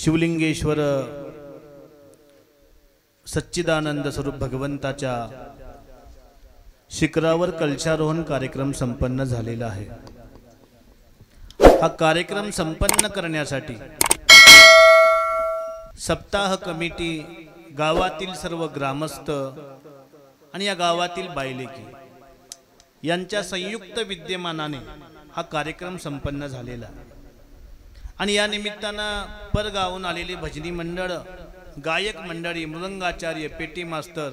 S3: शिवलिंगेश्वर सच्चिदानंद स्वरूप भगवंताच्या शिखरावर कलशारोहण कार्यक्रम संपन्न झालेला आहे। हा कार्यक्रम संपन्न करण्यासाठी सप्ताह कमिटी, गावातील सर्व ग्रामस्थ आणि या गावातील बायलेकी यांच्या संयुक्त विद्यमानाने हा कार्यक्रम संपन्न झालेला आणि या निमित्तानं परगावून आलेले भजनी मंडळ, गायक मंडळी, मृदंगाचार्य, पेटी मास्तर,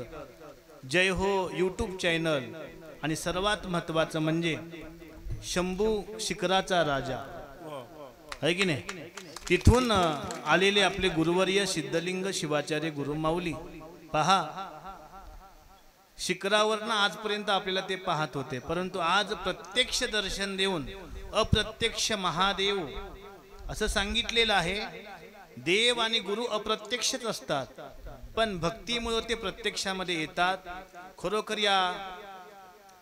S3: जय हो यूट्यूब चॅनल आणि सर्वात महत्त्वाचं म्हणजे शंभू शिखराचा राजा आहे की नाही, तिथून आलेले आपले गुरुवर्य सिद्धलिंग शिवाचार्य गुरुमाऊली पहा, शिखरावरनं आजपर्यंत आपल्याला ते पाहत होते, परंतु आज प्रत्यक्ष दर्शन देऊन अप्रत्यक्ष महादेव असं सांगितलेलं आहे। देव आणि गुरु अप्रत्यक्षच असतात, पण भक्तीमुळे ते प्रत्यक्षामध्ये येतात। खरोखर या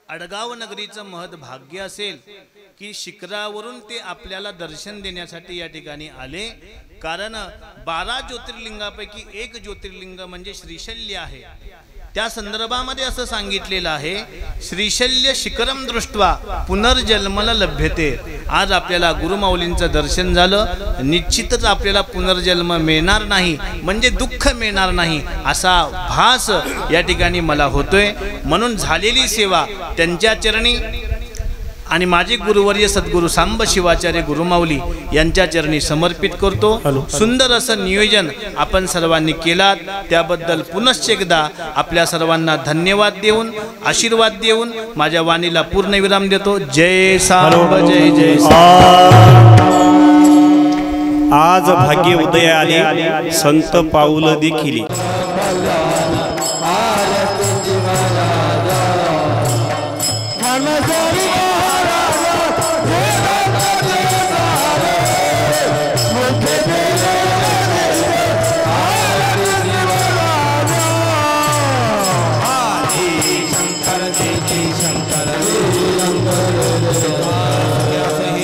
S3: अडगाव नगरीचं महत् भाग्य असेल की शिखरावरून ते आपल्याला दर्शन देण्यासाठी या ठिकाणी आले, कारण 12 ज्योतिर्लिंगापैकी एक ज्योतिर्लिंग म्हणजे श्रीशल्य आहे। त्या संदर्भामध्ये असं सांगितलेलं आहे, श्रीशल्य शिखरम दृष्ट्वा पुनर्जन्मला लभ्यते। आज आपल्याला गुरुमाऊलींचं दर्शन झालं, निश्चितच आपल्याला पुनर्जन्म मिळणार नाही, म्हणजे दुःख मिळणार नाही असा भास या ठिकाणी मला होतोय। म्हणून झालेली सेवा त्यांच्या चरणी आणि माझे गुरुवर्य सद्गुरू सांब शिवाचार्य गुरुमाऊली यांच्या चरणी समर्पित करतो। सुंदर असं नियोजन आपण सर्वांनी केलात, त्याबद्दल पुनश्च एकदा आपल्या सर्वांना धन्यवाद देऊन, आशीर्वाद देऊन माझ्या वाणीला पूर्णविराम देतो। जय सांब, जय जय सांब।
S2: आज भाग्य उदय आले, संत पाऊल देखील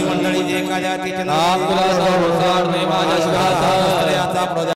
S1: मंडळी जे एखाद्या